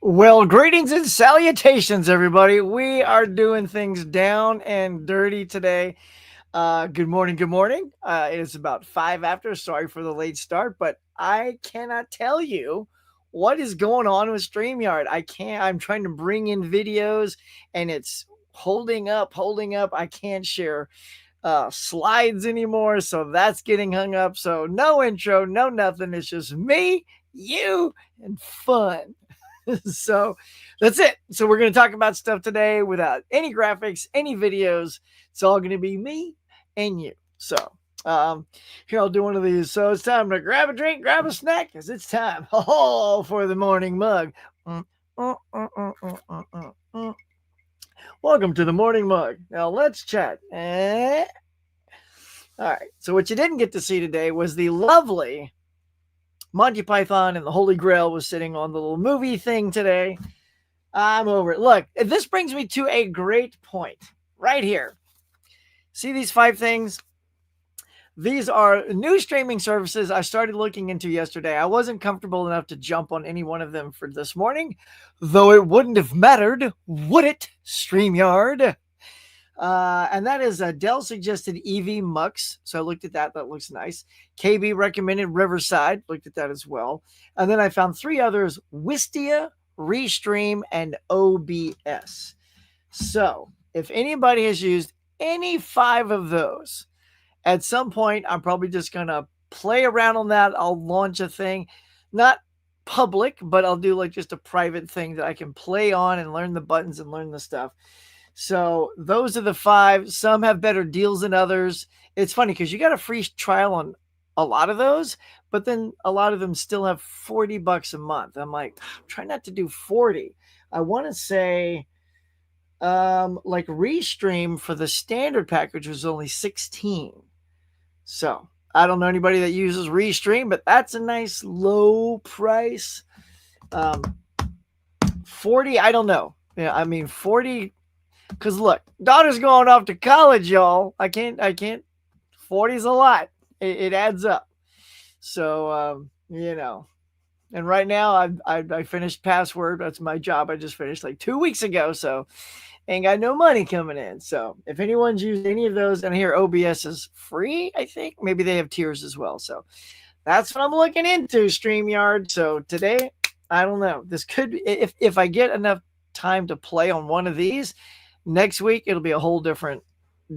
Well, greetings and salutations, everybody. We are doing things down and dirty today. Good morning. Good morning. It is about five after. Sorry for the late start, but I cannot tell you what is going on with StreamYard. I can't. I'm trying to bring in videos, and it's holding up. I can't share slides anymore, so that's getting hung up. So no intro, no nothing. It's just me, you, and fun. So that's it. So we're going to talk about stuff today without any graphics, any videos. It's all going to be me and you. So um, here I'll do one of these. So it's time to grab a drink, grab a snack, because it's time for the morning mug. Mm, mm, mm, mm, mm, mm, mm, mm. Welcome to the morning mug. Now let's chat. All right. So what you didn't get to see today was the lovely Monty Python and the Holy Grail was sitting on the little movie thing today. I'm over it. Look, this brings me to a great point right here. See these five things? These are new streaming services I started looking into yesterday. I wasn't comfortable enough to jump on any one of them for this morning, though it wouldn't have mattered, would it? StreamYard. And that is a Dell suggested EV Mux. So I looked at that. That looks nice. KB recommended Riverside. Looked at that as well. And then I found three others: Wistia, Restream, and OBS. So if anybody has used any five of those, at some point, I'm probably just going to play around on that. I'll launch a thing, not public, but I'll do like just a private thing that I can play on and learn the buttons and learn the stuff. So those are the five. Some have better deals than others. It's funny because you got a free trial on a lot of those, but then a lot of them still have $40 a month. I'm like, try not to do 40. I want to say like Restream for the standard package was only 16. So I don't know anybody that uses Restream, but that's a nice low price. 40, I don't know. Yeah, I mean 40. Because look, daughter's going off to college, y'all. I can't. 40's a lot. It adds up. So and right now I finished Password. That's my job. I just finished like 2 weeks ago. So ain't got no money coming in. So if anyone's used any of those, and here OBS is free, I think maybe they have tiers as well. So that's what I'm looking into, StreamYard. So today, I don't know. This could, if I get enough time to play on one of these, next week it'll be a whole different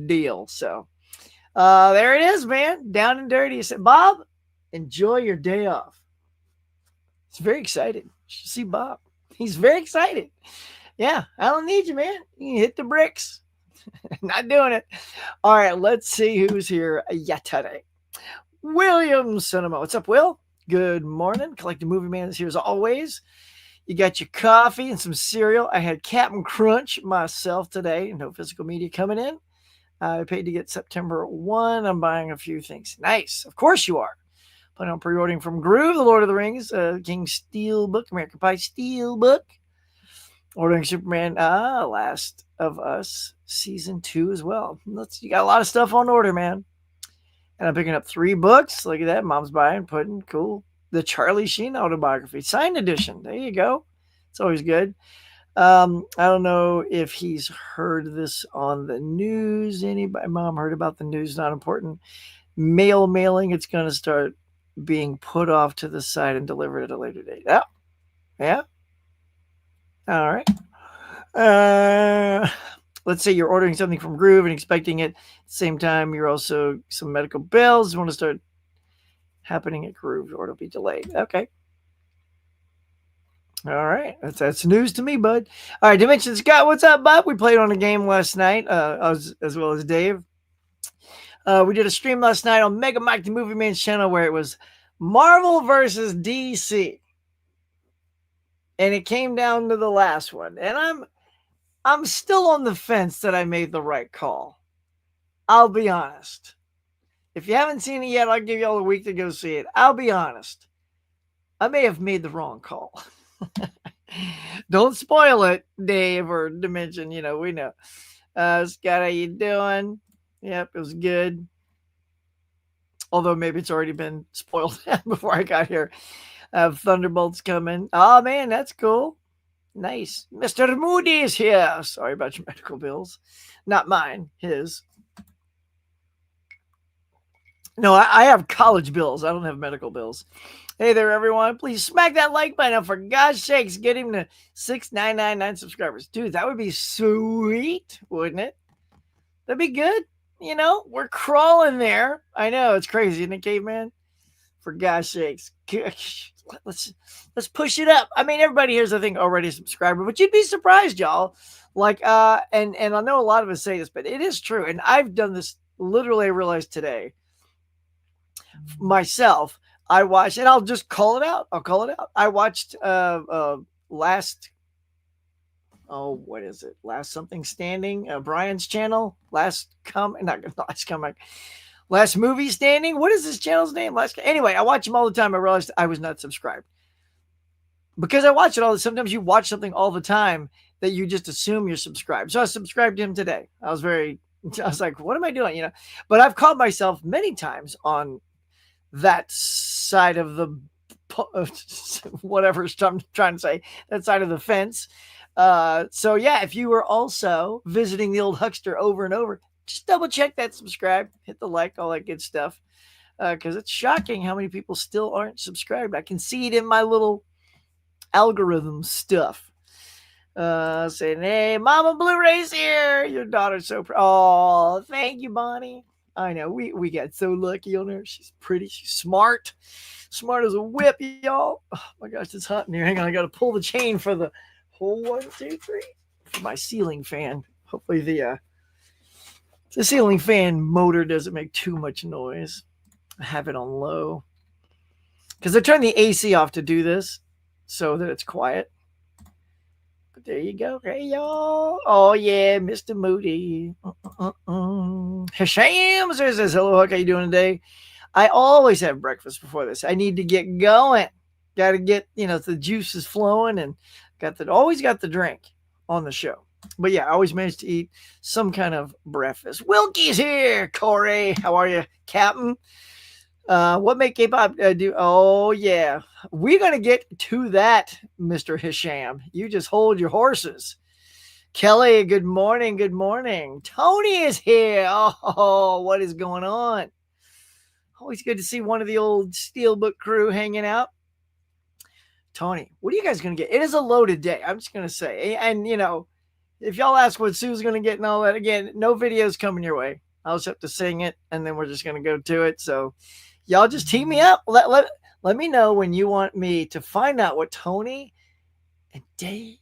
deal. So there it is, man. Down and dirty. You said, Bob, enjoy your day off. He's very excited. You should see Bob. He's very excited. Yeah, I don't need you, man. You can hit the bricks. Not doing it. All right, let's see who's here today. William Cinema. What's up, Will? Good morning. Collective Movie Man is here as always. You got your coffee and some cereal. I had Captain Crunch myself today. No physical media coming in. I paid to get September 1. I'm buying a few things. Nice. Of course you are. Planning on pre-ordering from Groove, The Lord of the Rings, King Steelbook, American Pie Steelbook. Ordering Superman, Last of Us Season 2 as well. You got a lot of stuff on order, man. And I'm picking up 3 books. Look at that. Mom's buying, putting. Cool. The Charlie Sheen autobiography, signed edition. There you go. It's always good. I don't know if he's heard this on the news. Anybody? Mom heard about the news. Not important. Mailing. It's going to start being put off to the side and delivered at a later date. Yeah. Yeah. All right. Let's say you're ordering something from Groove and expecting it. At the same time, you're also some medical bills. You want to start happening at Groove, or it'll be delayed. Okay. All right. That's news to me, bud. All right. Dimension Scott, what's up, bud? We played on a game last night, as well as Dave. We did a stream last night on Mega Mike the Movie Man's channel where it was Marvel versus DC. And it came down to the last one. And I'm still on the fence that I made the right call. I'll be honest. If you haven't seen it yet, I'll give you all a week to go see it. I'll be honest. I may have made the wrong call. Don't spoil it, Dave or Dimension. We know. Scott, how you doing? Yep, it was good. Although maybe it's already been spoiled before I got here. Thunderbolts coming. Oh, man, that's cool. Nice. Mr. Moody is here. Sorry about your medical bills. Not mine, his. No, I have college bills. I don't have medical bills. Hey there, everyone. Please smack that like button. And for God's sakes, get him to 6,999 subscribers. Dude, that would be sweet, wouldn't it? That'd be good. You know, we're crawling there. I know, it's crazy, isn't it, caveman? For God's sakes. Let's push it up. I mean, everybody here's, I think, already a subscriber, but you'd be surprised, y'all. Like, and I know a lot of us say this, but it is true. And I've done this literally, I realized today myself. I watched, and I'll just call it out. I'll call it out. I watched last, oh, what is it? Last Something Standing, Brian's channel. Last Movie Standing. What is this channel's name? Anyway, I watch him all the time. I realized I was not subscribed because I watch it all. Sometimes you watch something all the time that you just assume you're subscribed. So I subscribed to him today. I was like, what am I doing? You know, but I've caught myself many times on that side of the whatever I'm trying to say, that side of the fence. So yeah, if you were also visiting the old Huckster over and over, just double check that, subscribe, hit the like, all that good stuff. Because it's shocking how many people still aren't subscribed. I can see it in my little algorithm stuff. Saying, hey, Mama Blu-ray's here. Your daughter's so oh, thank you, Bonnie. I know, we got so lucky on her. She's pretty, she's smart as a whip, y'all. Oh my gosh, it's hot in here. Hang on, I gotta pull the chain for the whole 1, 2, 3 for my ceiling fan. Hopefully the ceiling fan motor doesn't make too much noise. I have it on low because I turned the AC off to do this so that it's quiet. But there you go. Hey, y'all. Oh, yeah, Mr. Moody. Hasham says, hello, Huck. How you doing today? I always have breakfast before this. I need to get going. Got to get, the juices flowing, and always got the drink on the show. But yeah, I always manage to eat some kind of breakfast. Wilkie's here. Corey, how are you, Captain? What make K-pop do? Oh, yeah. We're going to get to that, Mr. Hisham. You just hold your horses. Kelly, good morning. Good morning. Tony is here. Oh, what is going on? Always good to see one of the old Steelbook crew hanging out. Tony, what are you guys going to get? It is a loaded day. I'm just going to say. And, if y'all ask what Sue's going to get and all that, again, no videos coming your way. I'll just have to sing it, and then we're just going to go to it. So y'all just team me up. Let me know when you want me to find out what Tony and Dave,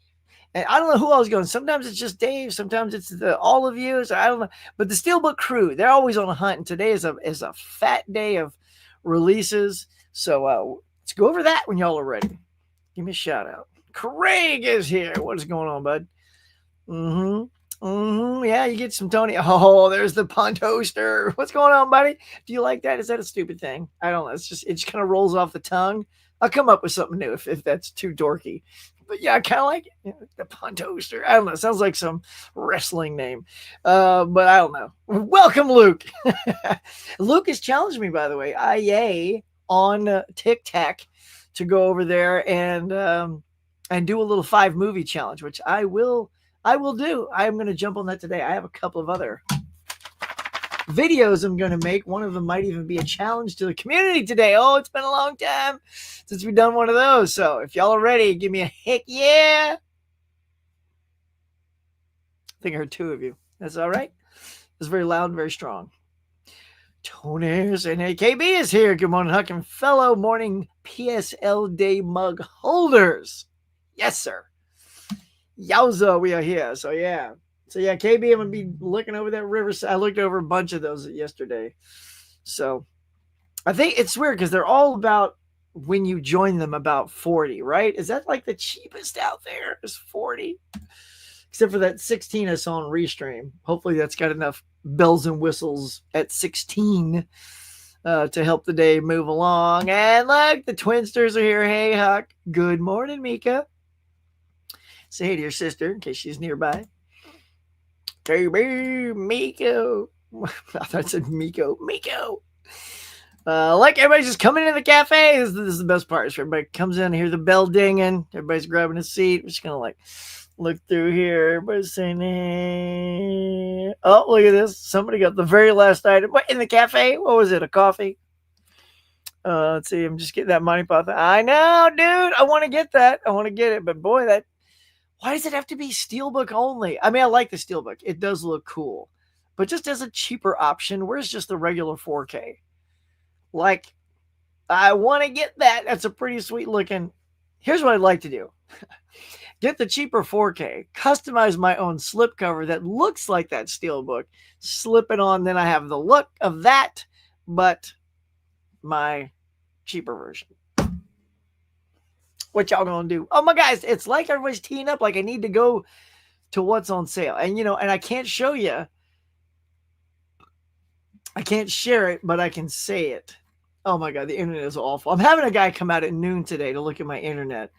and I don't know who else is going. Sometimes it's just Dave. Sometimes it's all of you. So I don't know. But the Steelbook crew, they're always on a hunt. And today is a fat day of releases. So let's go over that when y'all are ready. Give me a shout out. Craig is here. What is going on, bud? Yeah, you get some Tony. Oh, there's the pun toaster. What's going on, buddy? Do you like that? Is that a stupid thing? I don't know. It just kind of rolls off the tongue. I'll come up with something new if that's too dorky. But yeah, I kind of like it. The pun toaster. I don't know. It sounds like some wrestling name. But I don't know. Welcome, Luke. Luke has challenged me, by the way, IA on TikTok to go over there and do a little 5-movie challenge, which I will do. I'm going to jump on that today. I have a couple of other videos I'm going to make. One of them might even be a challenge to the community today. Oh, it's been a long time since we've done one of those. So if y'all are ready, give me a heck yeah. I think I heard 2 of you. That's all right. It's very loud and very strong. Toners and AKB is here. Good morning, Huck, and fellow morning PSL Day mug holders. Yes, sir. Yowza, we are here. So yeah, KB, I'm gonna be looking over that Riverside. I looked over a bunch of those yesterday. So I think it's weird because they're all about, when you join them, about 40, right? Is that like the cheapest out there? Is 40? Except for that 16 I saw on Restream. Hopefully that's got enough bells and whistles at 16 to help the day move along. And look, the Twinsters are here. Hey, Huck. Good morning, Mika. Say hey to your sister in case she's nearby. KB, Miko. I thought it said Miko. Miko. Like everybody's just coming into the cafe. This is the best part. So everybody comes in, hear the bell dinging. Everybody's grabbing a seat. We're just gonna like look through here. Everybody's saying, eh. Oh, look at this. Somebody got the very last item. What, in the cafe? What was it? A coffee? Let's see. I'm just getting that money pot. I know, dude. I want to get that. I want to get it. But boy, why does it have to be Steelbook only? I mean, I like the Steelbook. It does look cool. But just as a cheaper option, where's just the regular 4K? Like, I want to get that. That's a pretty sweet looking. Here's what I'd like to do. Get the cheaper 4K, customize my own slipcover that looks like that Steelbook, slip it on, then I have the look of that, but my cheaper version. What y'all gonna do? Oh my guys, it's like everybody's teeing up. Like I need to go to what's on sale. And and I can't show you. I can't share it, but I can say it. Oh my God, the internet is awful. I'm having a guy come out at noon today to look at my internet.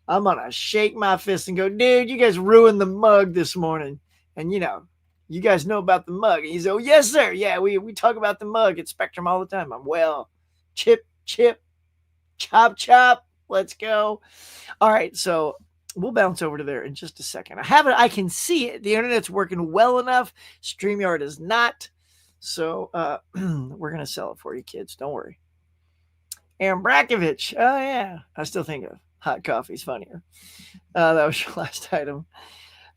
I'm going to shake my fist and go, dude, you guys ruined the mug this morning. And, you guys know about the mug. And he's like, oh, yes, sir. Yeah, we talk about the mug at Spectrum all the time. I'm, well, chip, chop, chop. Let's go. All right, so we'll bounce over to there in just a second. I can see it. The internet's working well enough. StreamYard is not. So we're going to sell it for you, kids. Don't worry. Aaron Brackovich. Oh, yeah. I still think of hot coffee's funnier. That was your last item.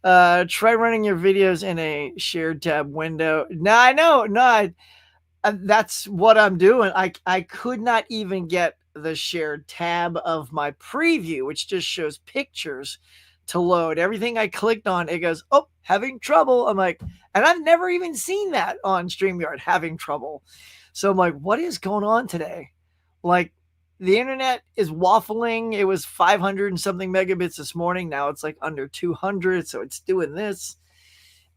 Try running your videos in a shared tab window. No, I know. No, that's what I'm doing. I could not even get the shared tab of my preview, which just shows pictures, to load. Everything I clicked on, it goes, oh, having trouble. I'm like, and I've never even seen that on StreamYard, having trouble. So I'm like, what is going on today? Like, the internet is waffling. It was 500 and something megabits this morning. Now it's like under 200. So it's doing this.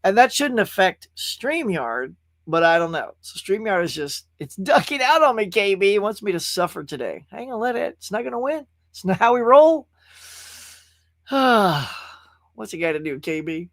And that shouldn't affect StreamYard, but I don't know. So StreamYard is it's ducking out on me, KB. It wants me to suffer today. I ain't going to let it. It's not going to win. It's not how we roll. What's he got to do, KB?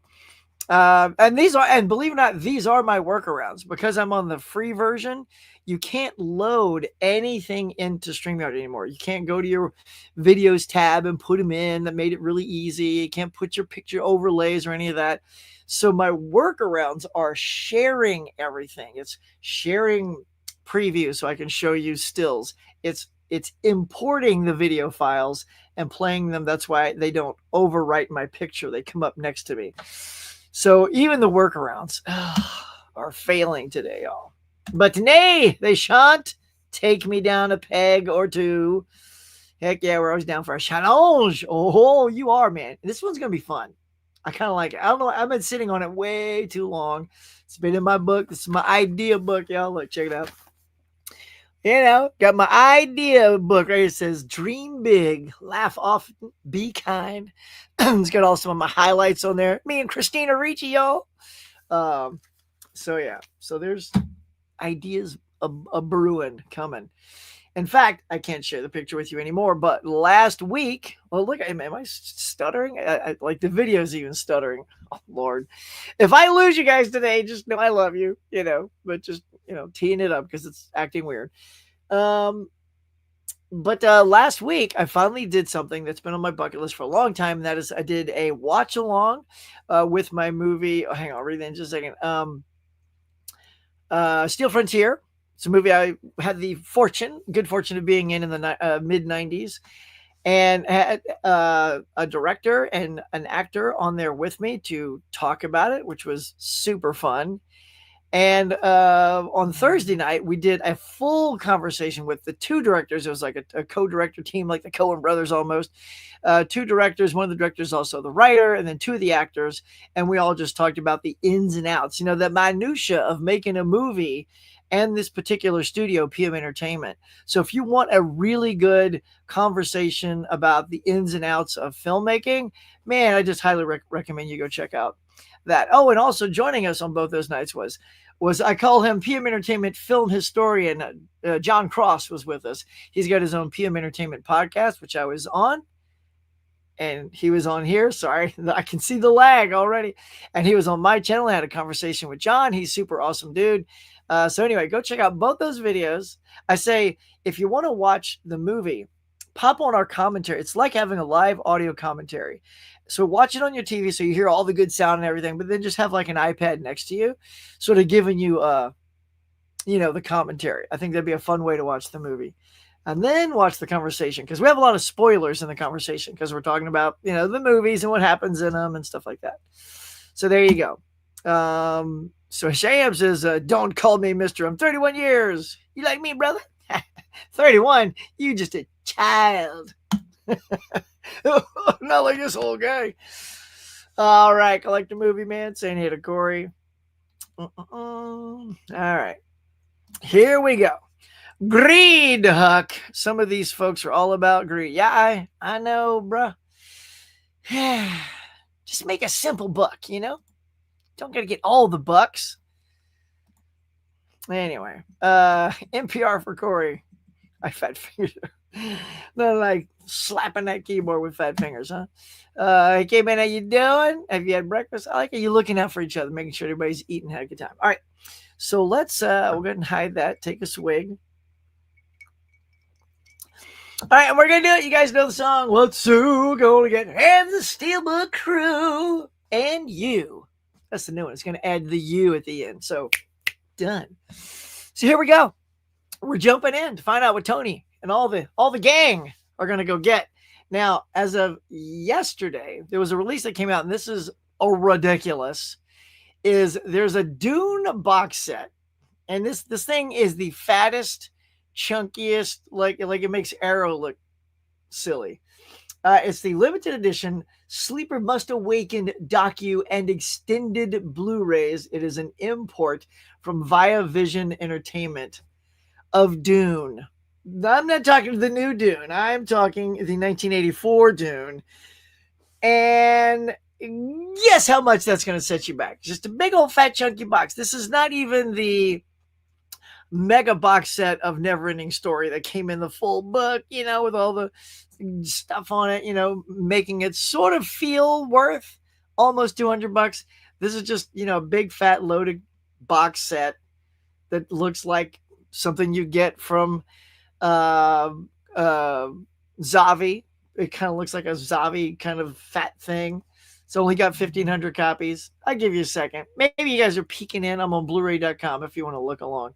And believe it or not, these are my workarounds. Because I'm on the free version, you can't load anything into StreamYard anymore. You can't go to your videos tab and put them in. That made it really easy. You can't put your picture overlays or any of that. So my workarounds are sharing everything. It's sharing previews so I can show you stills. It's importing the video files and playing them. That's why they don't overwrite my picture. They come up next to me. So even the workarounds are failing today, y'all. But nay, they shan't take me down a peg or two. Heck yeah, we're always down for a challenge. Oh, you are, man. This one's going to be fun. I kind of like it. I don't know. I've been sitting on it way too long. It's been in my book. This is my idea book, y'all. Look, check it out. Got my idea book right here. It says, dream big, laugh often, be kind. It's got all some of my highlights on there. Me and Christina Ricci, y'all. So, yeah. So, there's ideas a brewing coming. In fact, I can't share the picture with you anymore, but last week, well, look, am I stuttering? I like the video's even stuttering. Oh, Lord. If I lose you guys today, just know I love you, but just, teeing it up because it's acting weird. But last week, I finally did something that's been on my bucket list for a long time. And that is I did a watch along with my movie. Oh, hang on, I'll read that in just a second. Steel Frontier. It's a movie I had the good fortune of being in the mid 90s, and had a director and an actor on there with me to talk about it, which was super fun. And on Thursday night, we did a full conversation with the two directors. It was like a co-director team, like the Coen brothers almost. Two directors, one of the directors also the writer, and then two of the actors. And we all just talked about the ins and outs, the minutia of making a movie and this particular studio, PM Entertainment. So if you want a really good conversation about the ins and outs of filmmaking, man, I just highly recommend you go check out that. Oh, and also joining us on both those nights was I call him PM Entertainment film historian. John Cross was with us. He's got his own PM Entertainment podcast, which I was on. And he was on here. Sorry, I can see the lag already. And he was on my channel. I had a conversation with John. He's super awesome dude. So anyway, go check out both those videos. I say, if you want to watch the movie, pop on our commentary. It's like having a live audio commentary. So watch it on your TV so you hear all the good sound and everything, but then just have like an iPad next to you, sort of giving you, the commentary. I think that'd be a fun way to watch the movie. And then watch the conversation, because we have a lot of spoilers in the conversation because we're talking about, the movies and what happens in them and stuff like that. So there you go. So Sham says, don't call me Mr. I'm 31 years. You like me, brother? 31? You just a child. Not like this old guy. All right. Collect the movie, man. Saying hey to Corey. All right. Here we go. Greed, Huck. Some of these folks are all about greed. Yeah, I know, bruh. Just make a simple buck, Don't gotta get all the bucks. Anyway, NPR for Corey. I fat fingers. Not like slapping that keyboard with fat fingers, huh? Hey, man, how you doing? Have you had breakfast? I like how you looking out for each other, making sure everybody's eating, had a good time. All right. So let's we'll go ahead and hide that. Take a swig. All right, and we're gonna do it. You guys know the song. What's so gonna get and the Steelbook Crew and you. That's the new one. It's gonna add the U at the end. So done. So here we go. We're jumping in to find out what Tony and all the gang are gonna go get. Now, as of yesterday, there was a release that came out, and this is ridiculous. There's a Dune box set, and this thing is the fattest, chunkiest, like it makes Arrow look silly. It's the limited edition Sleeper Must Awaken docu and extended Blu-rays. It is an import from Via Vision Entertainment of Dune. I'm not talking the new Dune. I'm talking the 1984 Dune. And guess how much that's going to set you back? Just a big old fat chunky box. This is not even the mega box set of Neverending Story that came in the full book, with all the stuff on it, making it sort of feel worth almost $200. This is just, a big fat loaded box set that looks like something you get from Zavi. It kind of looks like a Zavi kind of fat thing. It's only got 1,500 copies. I'll give you a second. Maybe you guys are peeking in. I'm on Blu-ray.com if you want to look along.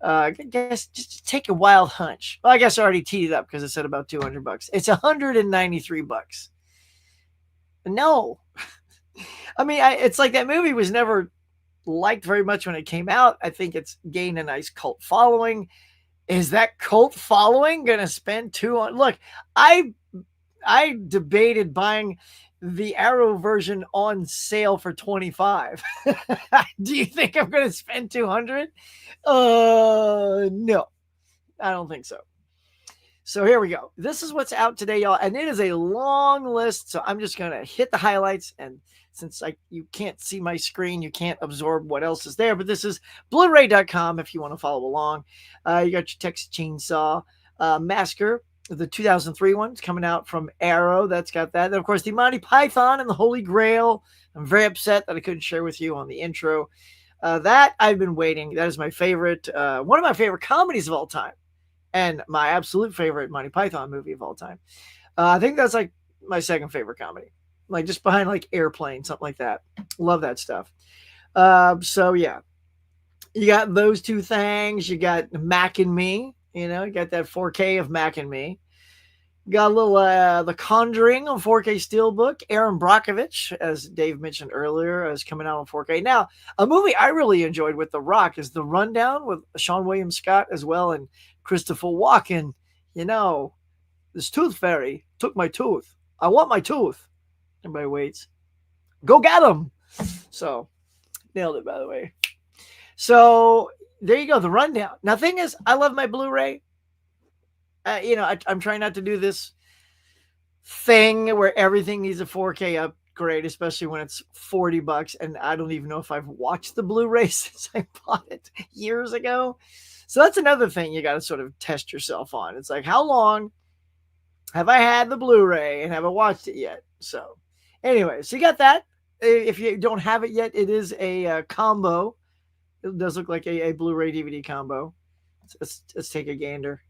I guess just take a wild hunch. Well, I guess I already teed it up because it said about $200. It's $193. No. I mean, it's like that movie was never liked very much when it came out. I think it's gained a nice cult following. Is that cult following going to spend $200? Look, I debated buying the Arrow version on sale for $25. Do you think I'm going to spend $200? No, I don't think so. So here we go. This is what's out today, y'all. And it is a long list. So I'm just going to hit the highlights. And since you can't see my screen, you can't absorb what else is there. But this is Blu-ray.com if you want to follow along. You got your Texas Chainsaw Massacre. The 2003 one's coming out from Arrow. That's got that. Then, of course, the Monty Python and the Holy Grail. I'm very upset that I couldn't share with you on the intro. That I've been waiting. That is my favorite, one of my favorite comedies of all time. And my absolute favorite Monty Python movie of all time. I think that's like my second favorite comedy. Like just behind like Airplane, something like that. Love that stuff. So, yeah. You got those two things. You got Mac and Me. You got that 4K of Mac and Me. Got a little The Conjuring on 4K Steelbook. Aaron Brockovich, as Dave mentioned earlier, is coming out on 4K. Now, a movie I really enjoyed with The Rock is The Rundown with Sean William Scott as well, and Christopher Walken. This tooth fairy took my tooth. I want my tooth. Everybody waits. Go get him. So, nailed it, by the way. So, there you go, The Rundown. Now, thing is, I love my Blu-ray. I'm trying not to do this thing where everything needs a 4K upgrade, especially when it's $40. And I don't even know if I've watched the Blu-ray since I bought it years ago. So that's another thing you got to sort of test yourself on. It's like, how long have I had the Blu-ray and haven't watched it yet? So anyway, so you got that. If you don't have it yet, it is a combo It does look like a Blu-ray DVD combo. Let's take a gander.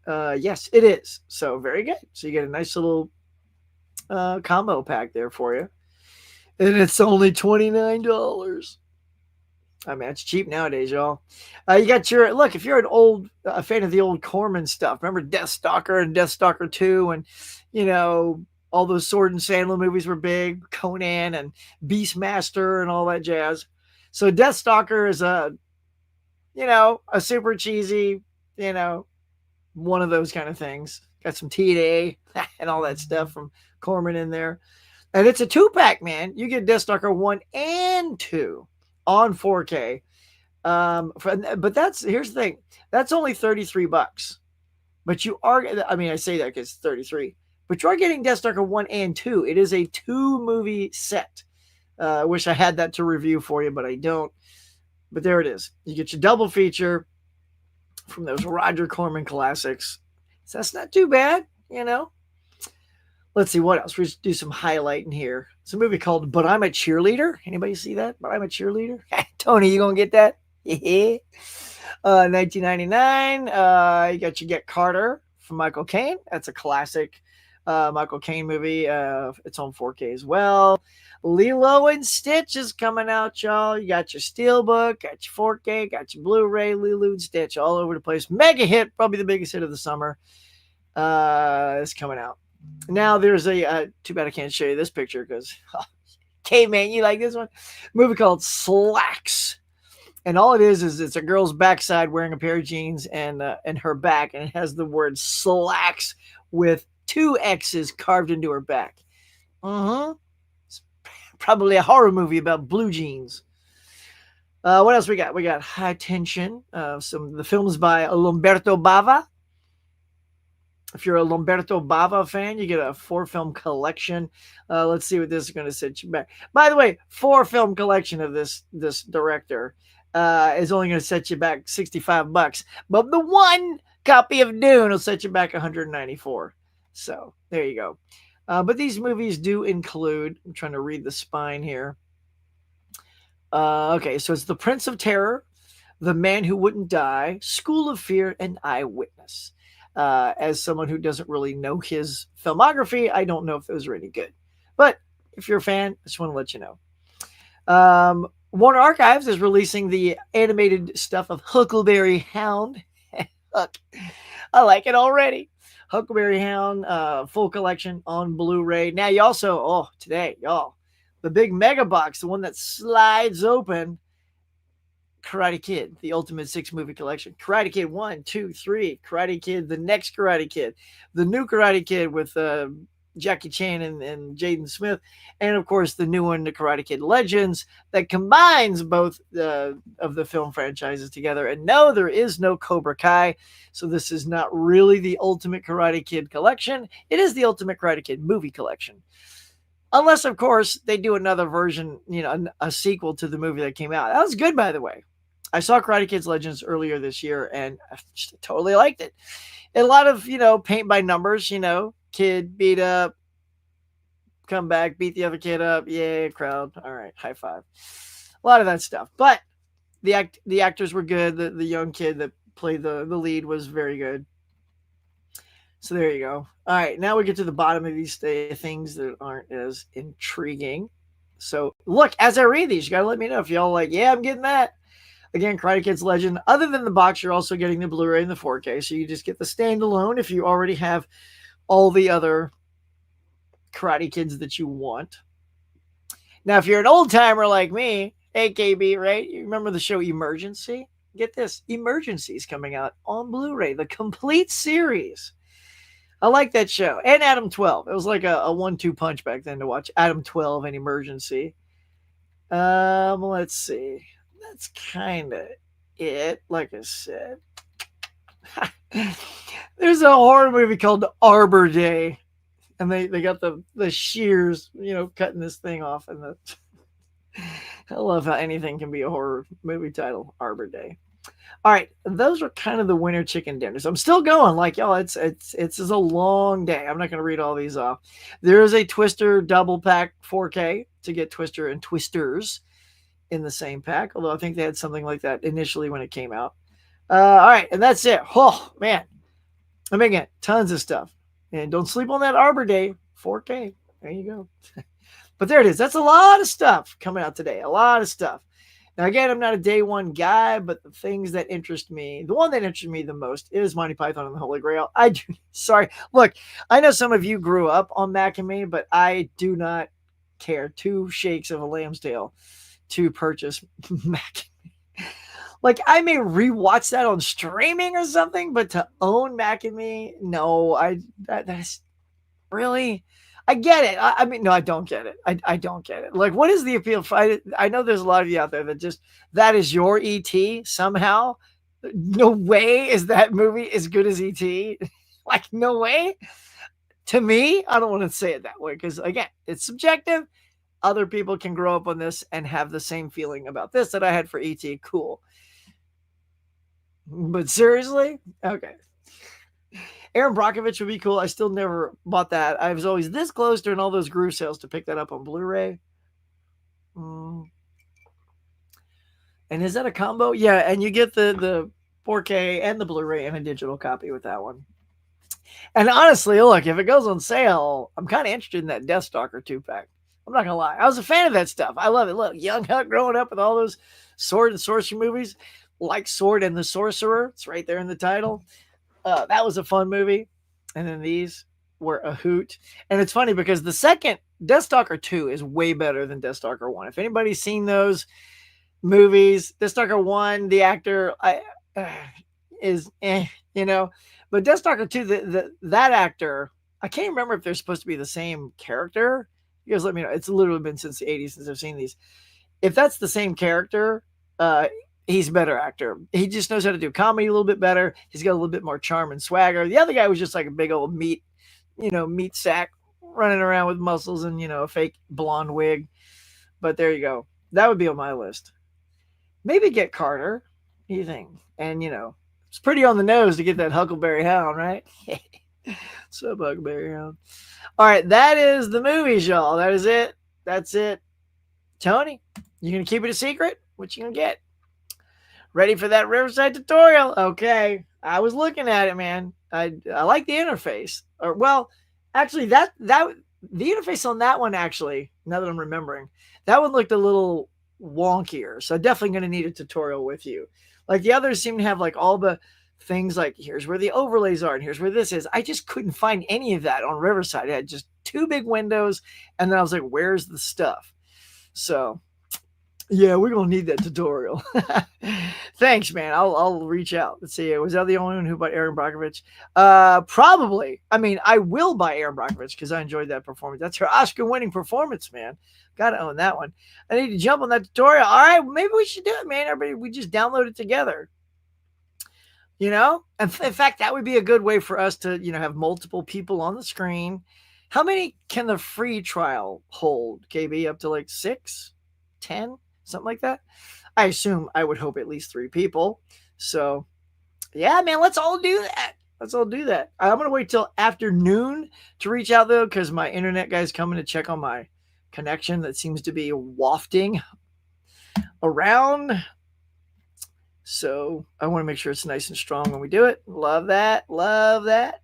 Yes, it is. So very good. So you get a nice little combo pack there for you, and it's only $29. I mean, it's cheap nowadays, y'all. You got your look. If you're an old a fan of the old Corman stuff, remember Deathstalker and Deathstalker 2, and you know all those Sword and Sandal movies were big, Conan and Beastmaster and all that jazz. So Deathstalker is a super cheesy, one of those kind of things. Got some TNA and all that stuff from Corman in there, and it's a 2-pack, man. You get Deathstalker 1 and 2 on 4K. But here's the thing. That's only $33. But you are, I mean, I say that because it's 33, but you are getting Deathstalker 1 and 2. It is a 2-movie set. I wish I had that to review for you, but I don't. But there it is. You get your double feature from those Roger Corman classics. So that's not too bad, Let's see what else. We just do some highlighting here. It's a movie called But I'm a Cheerleader. Anybody see that? But I'm a Cheerleader. Tony, you gonna get that? Yeah. 1999. You got Get Carter from Michael Caine. That's a classic Michael Caine movie. It's on 4K as well. Lilo and Stitch is coming out, y'all. You got your Steelbook, got your 4K, got your Blu-ray, Lilo and Stitch all over the place. Mega hit, probably the biggest hit of the summer. It's coming out. Now there's too bad I can't show you this picture because, man, you like this one? A movie called Slacks. And all it is it's a girl's backside wearing a pair of jeans and her back, and it has the word slacks with 2 X's carved into her back. It's probably a horror movie about blue jeans. What else we got? We got High Tension. The films by Lamberto Bava. If you're a Lamberto Bava fan, you get a 4-film collection. Let's see what this is going to set you back. By the way, 4-film collection of this director is only going to set you back $65. But the 1 copy of Dune will set you back $194. So there you go. But these movies do include, I'm trying to read the spine here. Okay, so it's The Prince of Terror, The Man Who Wouldn't Die, School of Fear, and Eyewitness. As someone who doesn't really know his filmography, I don't know if those are any good. But if you're a fan, I just want to let you know. Warner Archives is releasing the animated stuff of Huckleberry Hound. Look, I like it already. Huckleberry Hound, full collection on Blu-ray. Now you also, today, y'all, the big mega box, the one that slides open, Karate Kid, the Ultimate 6-movie collection. Karate Kid 1, 2, 3, Karate Kid, the next Karate Kid, the new Karate Kid with Jackie Chan and Jaden Smith, and of course the new one, the Karate Kid Legends, that combines both of the film franchises together. And no, there is no Cobra Kai, so this is not really the Ultimate Karate Kid collection. It is the Ultimate Karate Kid movie collection. Unless, of course, they do another version, a sequel to the movie that came out. That was good, by the way. I saw Karate Kids Legends earlier this year, and I totally liked it. And a lot of, paint by numbers, kid beat up, come back, beat the other kid up. Yay, crowd. All right, high five. A lot of that stuff. But the actors were good. The young kid that played the lead was very good. So there you go. All right, now we get to the bottom of these things that aren't as intriguing. So look, as I read these, you got to let me know if y'all like, yeah, I'm getting that. Again, Karate Kids Legend. Other than the box, you're also getting the Blu-ray and the 4K. So you just get the standalone if you already have all the other Karate Kids that you want. Now, if you're an old timer like me, AKB, right? You remember the show Emergency? Get this. Emergency is coming out on Blu-ray, the complete series. I like that show. And Adam 12. It was like a 1-2 punch back then to watch Adam 12 and Emergency. Let's see. That's kind of it. Like I said, there's a horror movie called Arbor Day, and they got the shears, cutting this thing off. And I love how anything can be a horror movie title. Arbor Day. All right, those are kind of the winter chicken dinners. I'm still going, like y'all. It's a long day. I'm not going to read all these off. There is a Twister double pack 4K to get Twister and Twisters. in the same pack, although I think they had something like that initially when it came out. All right, and that's it. Oh man, I mean, again, tons of stuff. And don't sleep on that Arbor Day 4K. There you go. But there it is. That's a lot of stuff coming out today. A lot of stuff. Now, again, I'm not a day one guy, but the things that interest me, the one that interests me the most is Monty Python and the Holy Grail. I do, sorry. Look, I know some of you grew up on Mac and Me, but I do not care 2 shakes of a lamb's tail to purchase Mac. Like, I may rewatch that on streaming or something, but to own Mac and Me, no, that's really, I get it. I mean, no, I don't get it. I don't get it. Like, what is the appeal? I know there's a lot of you out there that just, that is your ET somehow. No way is that movie as good as ET. Like, no way. To me, I don't want to say it that way because, again, it's subjective. Other people can grow up on this and have the same feeling about this that I had for ET. Cool. But seriously? Okay. Aaron Brockovich would be cool. I still never bought that. I was always this close during all those groove sales to pick that up on Blu-ray. And is that a combo? Yeah, and you get the 4K and the Blu-ray and a digital copy with that one. And honestly, look, if it goes on sale, I'm kind of interested in that Deathstalker 2-pack. I'm not going to lie. I was a fan of that stuff. I love it. Look, young Huck growing up with all those sword and sorcery movies, like Sword and the Sorcerer. It's right there in the title. That was a fun movie. And then these were a hoot. And it's funny because the second Deathstalker 2 is way better than Deathstalker 1. If anybody's seen those movies, Deathstalker 1, the actor is you know, but Deathstalker 2, that actor, I can't remember if they're supposed to be the same character. You guys let me know. It's literally been since the 80s since I've seen these. If that's the same character, he's a better actor. He just knows how to do comedy a little bit better. He's got a little bit more charm and swagger. The other guy was just like a big old meat sack running around with muscles and, a fake blonde wig. But there you go. That would be on my list. Maybe get Carter. What do you think? And, it's pretty on the nose to get that Huckleberry Hound, right? So Huckleberry Hound. All right, that is the movies, y'all. That is it. That's it. Tony, you going to keep it a secret? What you going to get? Ready for that Riverside tutorial? Okay. I was looking at it, man. I like the interface. Or, well, actually, the interface on that one, actually, now that I'm remembering, that one looked a little wonkier. So definitely going to need a tutorial with you. Like the others seem to have like all the things like here's where the overlays are and here's where this is. I just couldn't find any of that on Riverside. I had just 2 big windows and then I was like, where's the stuff? So yeah, we're going to need that tutorial. Thanks, man. I'll reach out. Let's see. Was that the only one who bought Aaron Brockovich? Probably. I mean, I will buy Aaron Brockovich because I enjoyed that performance. That's her Oscar-winning performance, man. Got to own that one. I need to jump on that tutorial. All right, maybe we should do it, man. Everybody, we just download it together. And in fact, that would be a good way for us to, have multiple people on the screen. How many can the free trial hold, KB? Up to like 6, 10, something like that? I assume, I would hope at least 3 people. So, yeah, man, let's all do that. Let's all do that. I'm going to wait till afternoon to reach out, though, because my internet guy's coming to check on my connection that seems to be wafting around. So I want to make sure it's nice and strong when we do it. Love that. Love that.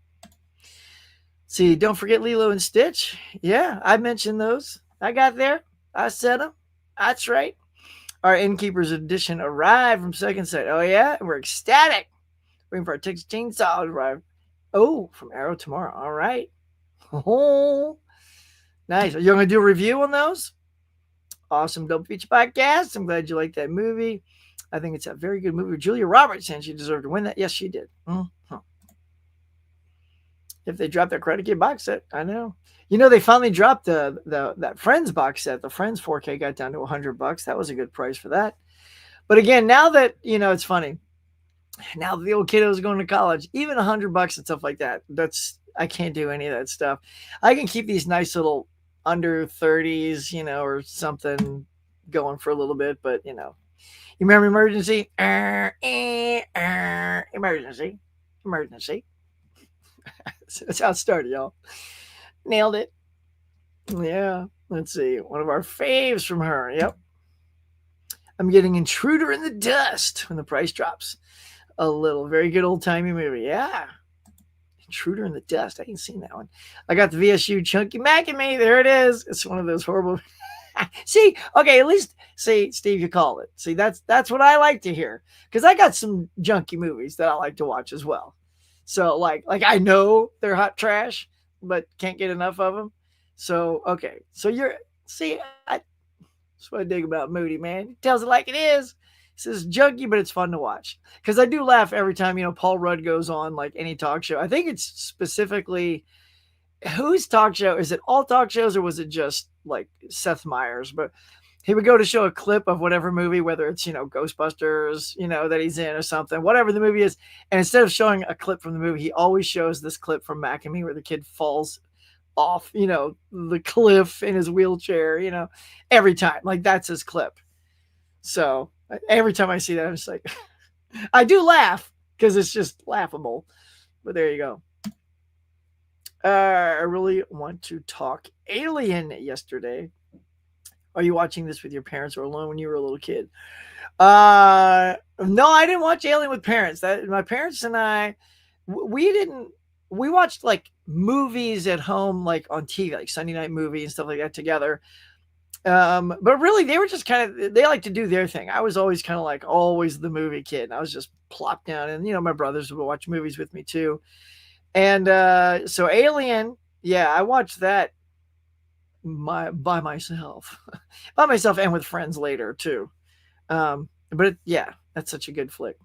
See, don't forget Lilo and Stitch. Yeah, I mentioned those. I got there. I said them. That's right. Our Innkeeper's edition arrived from Second Sight. Oh, yeah? We're ecstatic. Waiting for our Texas Chainsaw to arrive. Oh, from Arrow tomorrow. All right. Oh, nice. Are you going to do a review on those? Awesome Double Feature Podcast. I'm glad you liked that movie. I think it's a very good movie. Julia Roberts, and she deserved to win that. Yes, she did. Mm-hmm. If they dropped that Karate Kid box set, I know. They finally dropped that Friends box set. The Friends 4K got down to $100. That was a good price for that. But again, now that, it's funny. Now that the old kiddos going to college, even $100 and stuff like that, I can't do any of that stuff. I can keep these nice little under 30s, or something going for a little bit, but, you remember Emergency? Emergency. That's how it started, y'all. Nailed it. Yeah. Let's see. One of our faves from her. Yep. I'm getting Intruder in the Dust when the price drops a little. Very good old timey movie. Yeah. Intruder in the Dust. I ain't seen that one. I got the VSU Chunky Mac in me. There it is. It's one of those horrible. See, okay, at least say Steve, you call it. See, that's what I like to hear because I got some junky movies that I like to watch as well. So like I know they're hot trash, but can't get enough of them. So okay, so you're see, that's what I dig about Moody, man. He tells it like it is. He says junky, but it's fun to watch because I do laugh every time Paul Rudd goes on like any talk show. I think it's specifically whose talk show is it? All talk shows, or was it just like Seth Meyers? But he would go to show a clip of whatever movie, whether it's Ghostbusters, that he's in or something, whatever the movie is. And instead of showing a clip from the movie, he always shows this clip from Mac and Me where the kid falls off, the cliff in his wheelchair, every time. Like that's his clip. So every time I see that, I'm just like, I do laugh because it's just laughable. But there you go. I really want to talk Alien yesterday. Are you watching this with your parents or alone when you were a little kid? No, I didn't watch Alien with parents. My parents and I, we watched like movies at home, like on TV, like Sunday night movie and stuff like that together. But really they were just they like to do their thing. I was always kind of like always the movie kid. And I was just plopped down and, my brothers would watch movies with me too. And so Alien, yeah, I watched that by myself, and with friends later too. But yeah, that's such a good flick.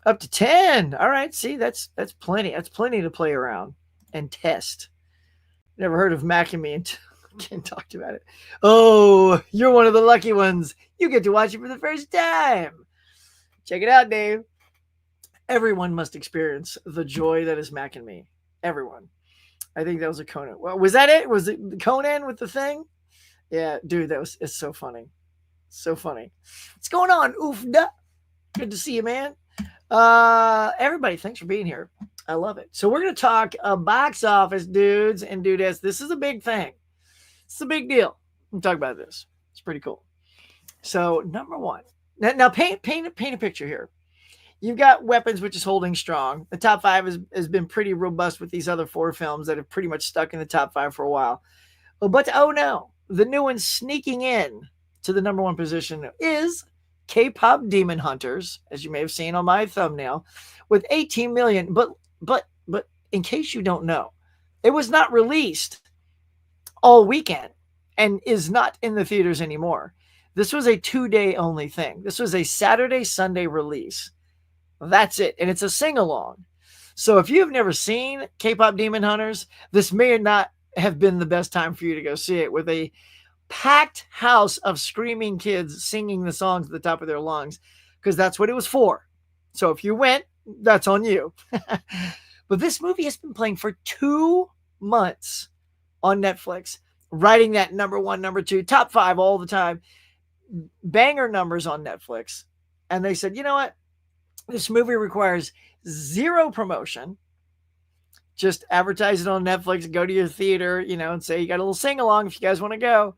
Up to 10. All right, see, that's plenty. That's plenty to play around and test. Never heard of Mac and Me until Ken talked about it. Oh, you're one of the lucky ones. You get to watch it for the first time. Check it out, Dave. Everyone must experience the joy that is Mac and Me. Everyone. I think that was a Conan. Well, was that it? Was it Conan with the thing? Yeah, dude, it's so funny. So funny. What's going on? Oof, duh. Good to see you, man. Everybody, thanks for being here. I love it. So we're going to talk box office, dudes and dudettes. This is a big thing. It's a big deal. We'll talk about this. It's pretty cool. So number one. Now paint a picture here. You've got Weapons, which is holding strong. The top five has been pretty robust with these other four films that have pretty much stuck in the top five for a while. But oh no, the new one sneaking in to the number one position is K-pop Demon Hunters, as you may have seen on my thumbnail, with 18 million. But in case you don't know, it was not released all weekend and is not in the theaters anymore. This was a 2-day only thing. This was a Saturday, Sunday release. That's it. And it's a sing-along. So if you've never seen K-pop Demon Hunters, this may not have been the best time for you to go see it, with a packed house of screaming kids singing the songs at the top of their lungs, because that's what it was for. So if you went, that's on you. But this movie has been playing for 2 months on Netflix, riding that number one, number two, top five all the time. Banger numbers on Netflix. And they said, you know what? This movie requires zero promotion. Just advertise it on Netflix, go to your theater, and say you got a little sing-along if you guys want to go.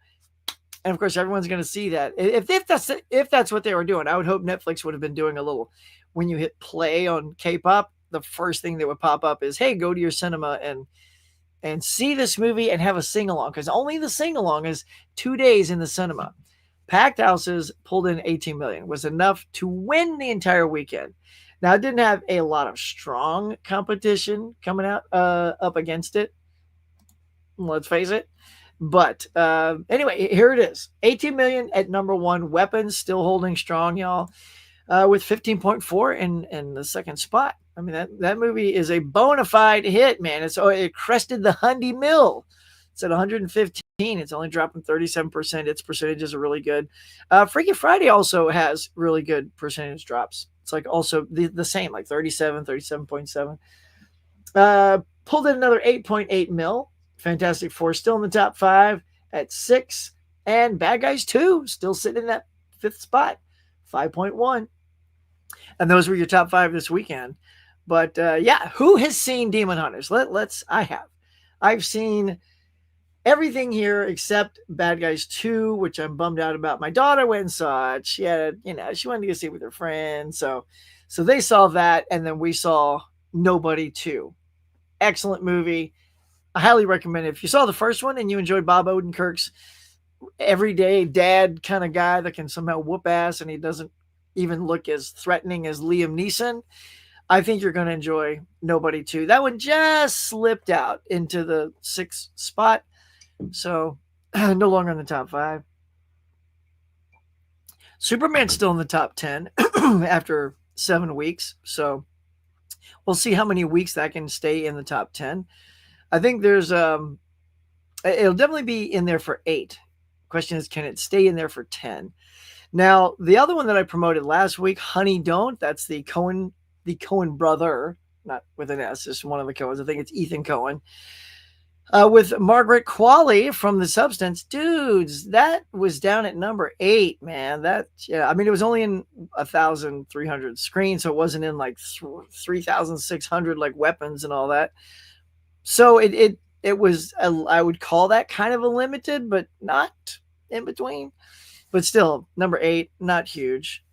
And of course, everyone's going to see that. If that's what they were doing, I would hope Netflix would have been doing a little, when you hit play on K-pop, the first thing that would pop up is, hey, go to your cinema and see this movie and have a sing-along, because only the sing-along is 2 days in the cinema. Packed houses, pulled in 18 million, was enough to win the entire weekend. Now, it didn't have a lot of strong competition coming out up against it. Let's face it. But anyway, here it is. 18 million at number one. Weapons still holding strong, y'all, with 15.4 in the second spot. I mean, that movie is a bona fide hit, man. It crested the Hyundai Mill. It's at 115. It's only dropping 37%. Its percentages are really good. Freaky Friday also has really good percentage drops. It's like also the same, like 37, 37.7. Pulled in another 8.8 mil. Fantastic Four still in the top five at 6. And Bad Guys 2 still sitting in that 5th spot, 5.1. And those were your top five this weekend. But yeah, who has seen Demon Hunters? I have. I've seen everything here except Bad Guys 2, which I'm bummed out about. My daughter went and saw it. She had, she wanted to go see it with her friends. So they saw that, and then we saw Nobody 2. Excellent movie. I highly recommend it. If you saw the first one and you enjoyed Bob Odenkirk's everyday dad kind of guy that can somehow whoop ass and he doesn't even look as threatening as Liam Neeson, I think you're going to enjoy Nobody 2. That one just slipped out into the 6th spot. So no longer in the top 5. Superman's still in the top 10 after 7 weeks. So we'll see how many weeks that can stay in the top 10. I think there's it'll definitely be in there for 8. Question is, can it stay in there for 10? Now, the other one that I promoted last week, Honey Don't, that's the Coen brother, not with an S, it's one of the Coens. I think it's Ethan Coen. With Margaret Qualley from The Substance. Dudes, that was down at number 8, man. I mean, it was only in 1,300 screens, so it wasn't in like 3,600 like weapons and all that. So it was, I would call that kind of a limited, but not in between. But still, number 8, not huge.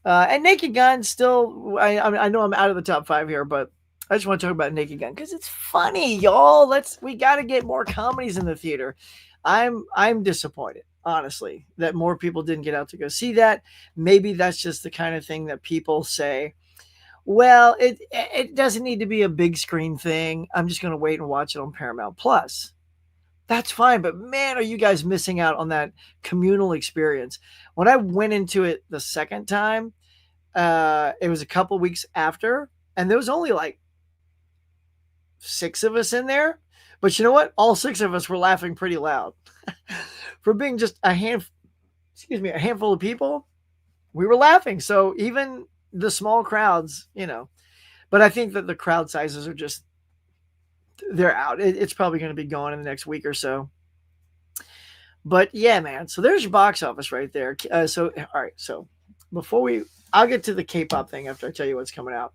And Naked Gun still, I know I'm out of the top 5 here, but I just want to talk about Naked Gun because it's funny, y'all. We got to get more comedies in the theater. I'm disappointed, honestly, that more people didn't get out to go see that. Maybe that's just the kind of thing that people say, well, it doesn't need to be a big screen thing. I'm just going to wait and watch it on Paramount Plus. That's fine, but man, are you guys missing out on that communal experience. When I went into it the second time, it was a couple weeks after, and there was only like 6 of us in there. But you know what? All 6 of us were laughing pretty loud. For being just a handful of people, we were laughing. So even the small crowds, but I think that the crowd sizes are just, they're out. It's probably going to be gone in the next week or so. But yeah, man. So there's your box office right there. All right. So I'll get to the K-pop thing after I tell you what's coming out.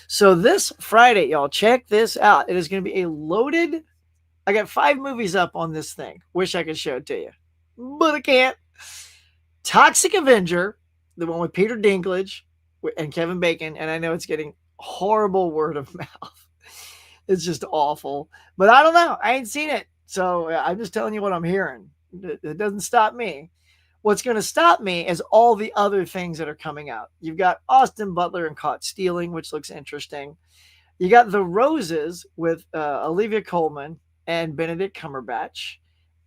So this Friday, y'all, check this out. It is going to be a loaded. I got 5 movies up on this thing. Wish I could show it to you, but I can't. Toxic Avenger, the one with Peter Dinklage and Kevin Bacon, and I know it's getting horrible word of mouth. It's just awful. But I don't know. I ain't seen it. So I'm just telling you what I'm hearing. It doesn't stop me. What's going to stop me is all the other things that are coming out. You've got Austin Butler and Caught Stealing, which looks interesting. You got The Roses with Olivia Colman and Benedict Cumberbatch,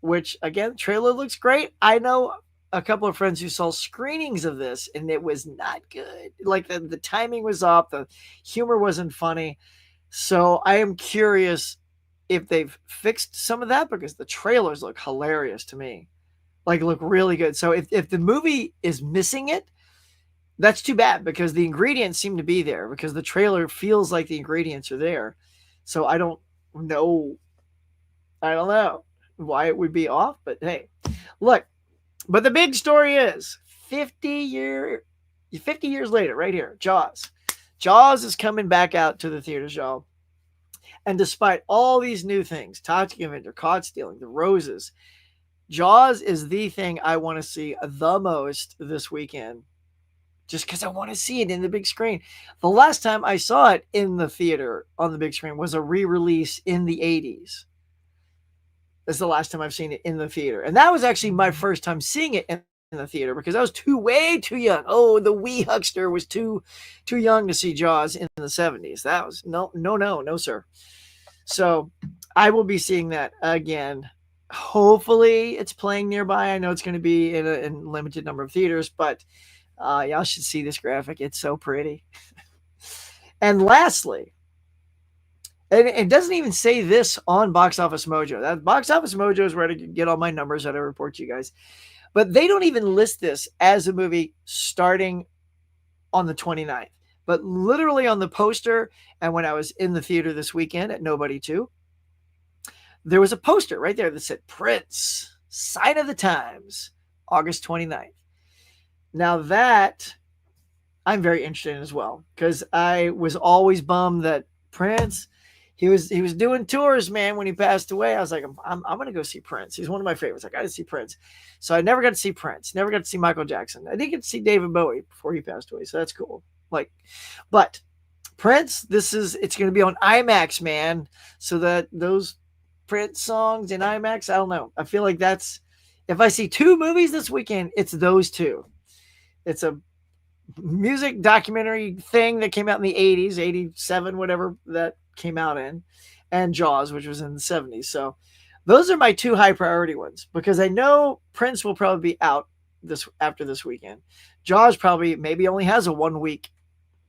which, again, trailer looks great. I know a couple of friends who saw screenings of this, and it was not good. Like, the timing was off. The humor wasn't funny. So I am curious if they've fixed some of that, because the trailers look hilarious to me. Like, look really good. So if the movie is missing it, that's too bad, because the ingredients seem to be there, because the trailer feels like the ingredients are there. So I don't know why it would be off, but hey, look. But the big story is 50 years later, right here, Jaws. Jaws is coming back out to the theaters, y'all. And despite all these new things, Toxic Avenger, Caught Stealing, The Roses, Jaws is the thing I want to see the most this weekend, just because I want to see it in the big screen. The last time I saw it in the theater on the big screen was a re-release in the 80s. That's the last time I've seen it in the theater. And that was actually my first time seeing it in the theater, because I was way too young. Oh, the wee huckster was too young to see Jaws in the 70s. That was no, sir. So I will be seeing that again. Hopefully it's playing nearby. I know it's going to be in a limited number of theaters, but y'all should see this graphic. It's so pretty. And lastly, and it doesn't even say this on Box Office Mojo. That Box Office Mojo is where I get all my numbers that I report to you guys. But they don't even list this as a movie starting on the 29th. But literally on the poster, and when I was in the theater this weekend at Nobody 2, there was a poster right there that said Prince, Sign of the Times, August 29th. Now that I'm very interested in as well, because I was always bummed that Prince, he was doing tours, man, when he passed away. I was like, I'm gonna go see Prince. He's one of my favorites. I got to see Prince. So I never got to see Prince. Never got to see Michael Jackson. I did get to see David Bowie before he passed away. So that's cool. Like, but Prince, it's going to be on IMAX, man. So that those Prince songs in IMAX, I don't know. I feel like if I see two movies this weekend, it's those two. It's a music documentary thing that came out in the 80s, 87, whatever that came out in, and Jaws, which was in the 70s. So those are my two high priority ones because I know Prince will probably be out after this weekend. Jaws probably maybe only has a 1 week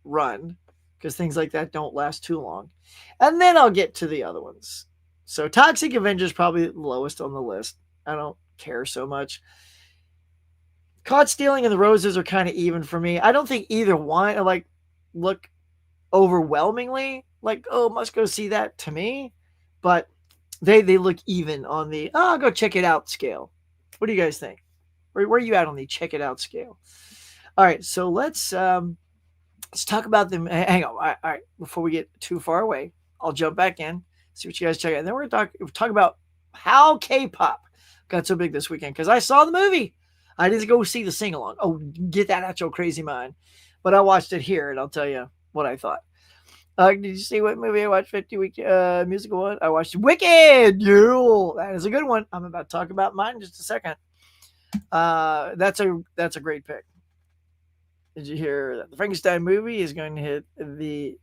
run because things like that don't last too long. And then I'll get to the other ones. So Toxic Avenger is probably the lowest on the list. I don't care so much. Caught Stealing and The Roses are kind of even for me. I don't think either one look overwhelmingly like, oh, must go see that to me. But they look even on the, I'll go check it out scale. What do you guys think? Where are you at on the check it out scale? All right, so let's talk about them. Hang on. All right, before we get too far away, I'll jump back in, see what you guys check out. And then we're going to talk about how K-pop got so big this weekend because I saw the movie. I didn't go see the sing-along. Oh, get that out your crazy mind. But I watched it here, and I'll tell you what I thought. Did you see what movie I watched? 50-week musical one? I watched Wicked. That is a good one. I'm about to talk about mine in just a second. That's a great pick. Did you hear that the Frankenstein movie is going to be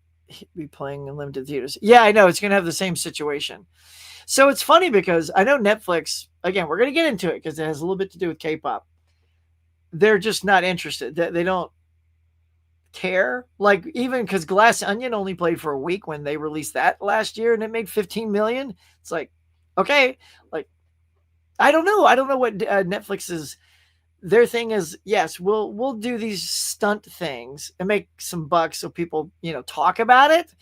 playing in limited theaters? Yeah, I know. It's going to have the same situation. So it's funny because I know Netflix, again, we're going to get into it because it has a little bit to do with K-pop. They're just not interested. They don't care. Like, even because Glass Onion only played for a week when they released that last year and it made 15 million. It's like, okay, like, I don't know what Netflix's their thing is. Yes, we'll do these stunt things and make some bucks so people, talk about it,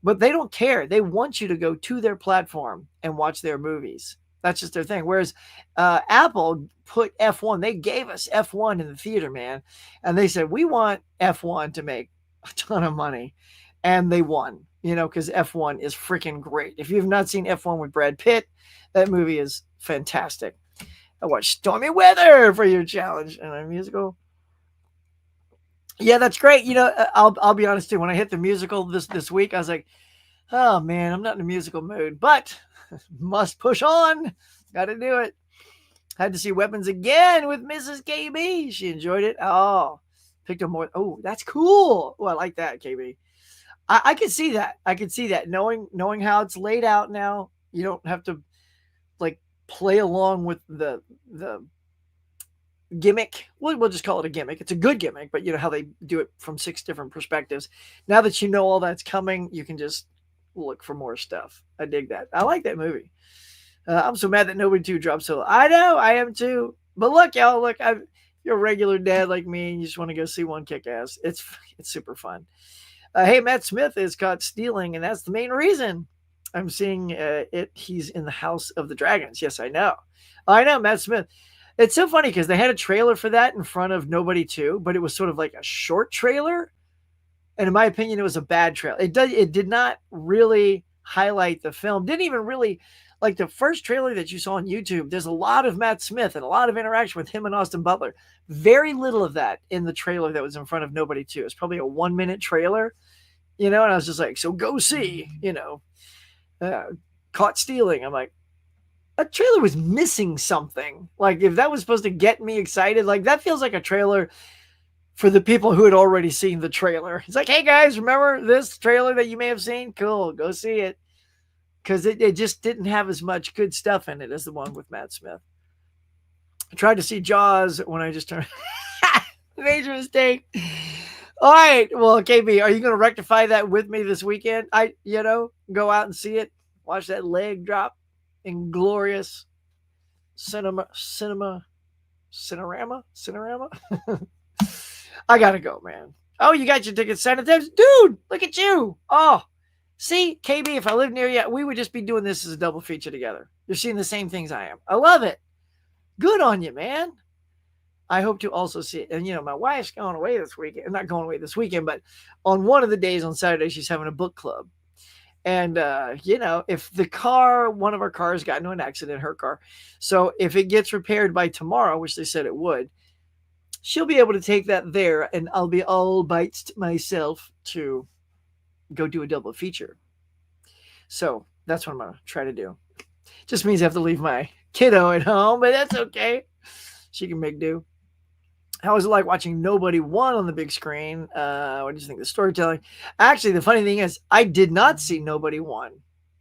but they don't care. They want you to go to their platform and watch their movies. That's just their thing. Whereas Apple put F1, they gave us F1 in the theater, man. And they said, we want F1 to make a ton of money. And they won, because F1 is freaking great. If you've not seen F1 with Brad Pitt, that movie is fantastic. I watched Stormy Weather for your challenge and a musical. Yeah, that's great. I'll be honest too. When I hit the musical this week, I was like, oh man, I'm not in a musical mood, but must push on. Got to do it. Had to see Weapons again with Mrs. KB. She enjoyed it. Oh, picked up more. Oh, that's cool. Oh, I like that, KB. I can see that. I can see that. Knowing how it's laid out now, you don't have to play along with the gimmick. We'll just call it a gimmick. It's a good gimmick, but how they do it from 6 different perspectives. Now that you know all that's coming, you can just look for more stuff. I dig that. I like that movie. I'm so mad that Nobody 2 dropped so. I know, I am too. But look, y'all, you're a regular dad like me, and you just want to go see one kick ass. It's super fun. Hey, Matt Smith is caught stealing, and that's the main reason I'm seeing it. He's in the House of the Dragons. Yes, I know. Matt Smith. It's so funny because they had a trailer for that in front of Nobody 2, but it was sort of like a short trailer. And in my opinion, it was a bad trailer. It did not really highlight the film. Didn't even really, like the first trailer that you saw on YouTube, there's a lot of Matt Smith and a lot of interaction with him and Austin Butler. Very little of that in the trailer that was in front of Nobody 2. It's probably a 1-minute trailer, and I was just like, so go see, Caught Stealing. I'm like, that trailer was missing something. Like, if that was supposed to get me excited, like that feels like a trailer for the people who had already seen the trailer. It's like, hey guys, remember this trailer that you may have seen? Cool, go see it. Because it just didn't have as much good stuff in it as the one with Matt Smith. I tried to see Jaws when I just turned. Major mistake. All right. Well, KB, are you going to rectify that with me this weekend? Go out and see it. Watch that leg drop in glorious cinerama. I got to go, man. Oh, you got your tickets, Senators? Dude, look at you. Oh, see, KB, if I lived near you, we would just be doing this as a double feature together. You're seeing the same things I am. I love it. Good on you, man. I hope to also see it. And, my wife's going away this weekend. Not going away this weekend, but on one of the days on Saturday, she's having a book club. And, you know, if the car, one of our cars got into an accident, her car. So if it gets repaired by tomorrow, which they said it would, she'll be able to take that there and I'll be all bites myself to go do a double feature. So that's what I'm going to try to do. Just means I have to leave my kiddo at home, but that's okay. She can make do. How was it like watching Nobody Won on the big screen? What did you think of the storytelling? Actually, the funny thing is, I did not see Nobody Won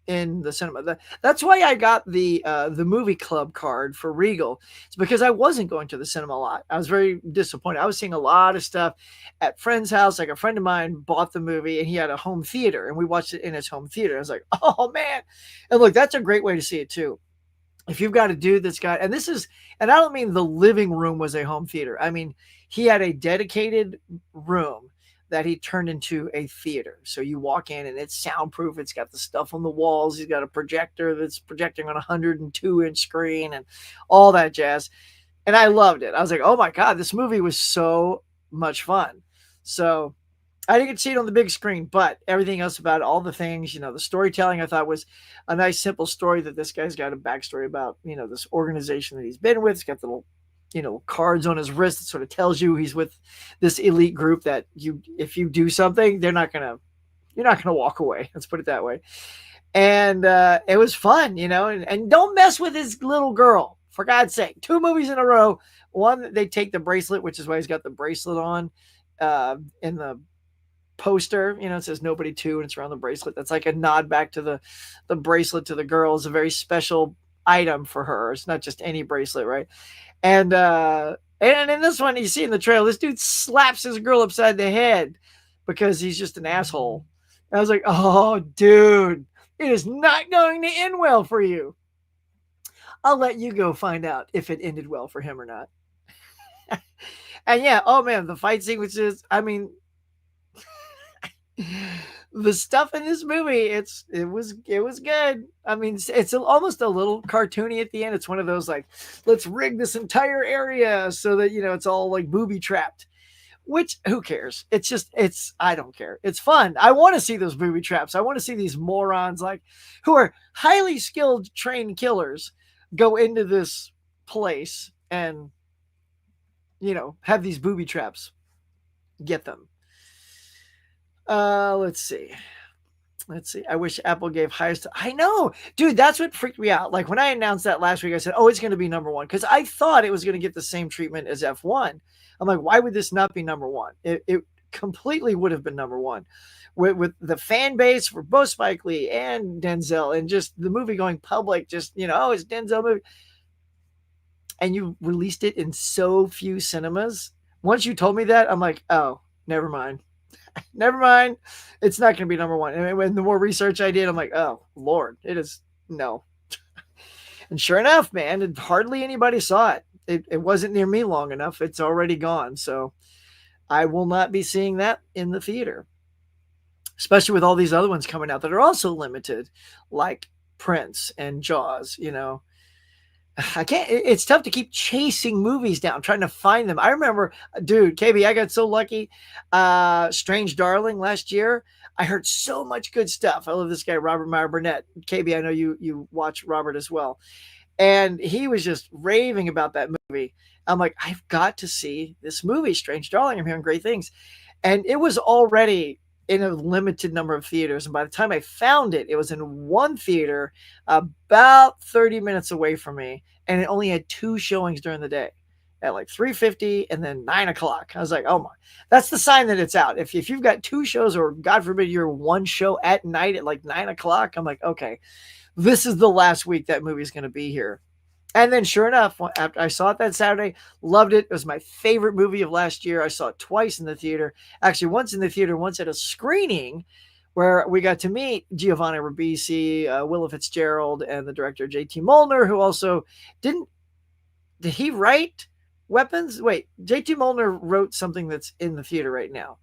in the cinema. That's why I got the movie club card for Regal. It's because I wasn't going to the cinema a lot. I was very disappointed. I was seeing a lot of stuff at friends' house. Like a friend of mine bought the movie and he had a home theater and we watched it in his home theater. I was like, oh man. And look, that's a great way to see it too. If you've got a dude that's got, and this is, and I don't mean the living room was a home theater. I mean, he had a dedicated room that he turned into a theater. So you walk in and it's soundproof. It's got the stuff on the walls. He's got a projector that's projecting on a 102-inch screen and all that jazz. And I loved it. I was like, oh my God, this movie was so much fun. So I didn't get to see it on the big screen, but everything else about it, all the things, you know, the storytelling I thought was a nice, simple story that this guy's got a backstory about, you know, this organization that he's been with. He's got the little, you know, cards on his wrist that sort of tells you he's with this elite group that you, if you do something, you're not going to walk away. Let's put it that way. And it was fun, you know, and don't mess with his little girl, for God's sake. 2 movies in a row. One, they take the bracelet, which is why he's got the bracelet on in the poster, you know, it says Nobody 2 and it's around the bracelet. That's like a nod back to the bracelet to the girl. Is a very special item for her. It's not just any bracelet, right? And in this one, you see in the trailer, this dude slaps his girl upside the head because he's just an asshole. And I was like, oh, dude, it is not going to end well for you. I'll let you go find out if it ended well for him or not. And yeah, oh man, the fight sequences, I mean, the stuff in this movie, it was good. I mean, it's almost a little cartoony at the end. It's one of those like, let's rig this entire area so that, you know, it's all like booby trapped, which who cares? I don't care. It's fun. I want to see those booby traps. I want to see these morons like who are highly skilled trained killers go into this place and, you know, have these booby traps get them. Let's see. I wish Apple gave highest. I know, dude. That's what freaked me out. Like when I announced that last week, I said, "Oh, it's going to be number one," because I thought it was going to get the same treatment as F1. I'm like, why would this not be number one? It completely would have been number one with the fan base for both Spike Lee and Denzel, and just the movie going public. Just, you know, oh, it's Denzel movie, and you released it in so few cinemas. Once you told me that, I'm like, oh, never mind. Never mind. It's not going to be number one. And when the more research I did, I'm like, oh, Lord, it is no. And sure enough, man, hardly anybody saw it. It wasn't near me long enough. It's already gone. So I will not be seeing that in the theater, especially with all these other ones coming out that are also limited, like Prince and Jaws, you know. I can't, it's tough to keep chasing movies down, trying to find them. I remember, dude, KB, I got so lucky. Strange Darling last year. I heard so much good stuff. I love this guy, Robert Meyer Burnett. KB, I know you watch Robert as well. And he was just raving about that movie. I'm like, I've got to see this movie, Strange Darling. I'm hearing great things. And it was already in a limited number of theaters. And by the time I found it, it was in one theater about 30 minutes away from me. And it only had 2 showings during the day at like 3:50 and then 9 o'clock. I was like, oh my, that's the sign that it's out. If you've got 2 shows, or God forbid you're one show at night at like 9 o'clock, I'm like, okay, this is the last week that movie's going to be here. And then sure enough, after I saw it that Saturday, loved it. It was my favorite movie of last year. I saw it twice in the theater. Actually, once in the theater, once at a screening where we got to meet Giovanni Ribisi, Willa Fitzgerald, and the director J.T. Molnar, who also did he write Weapons? Wait, J.T. Molnar wrote something that's in the theater right now.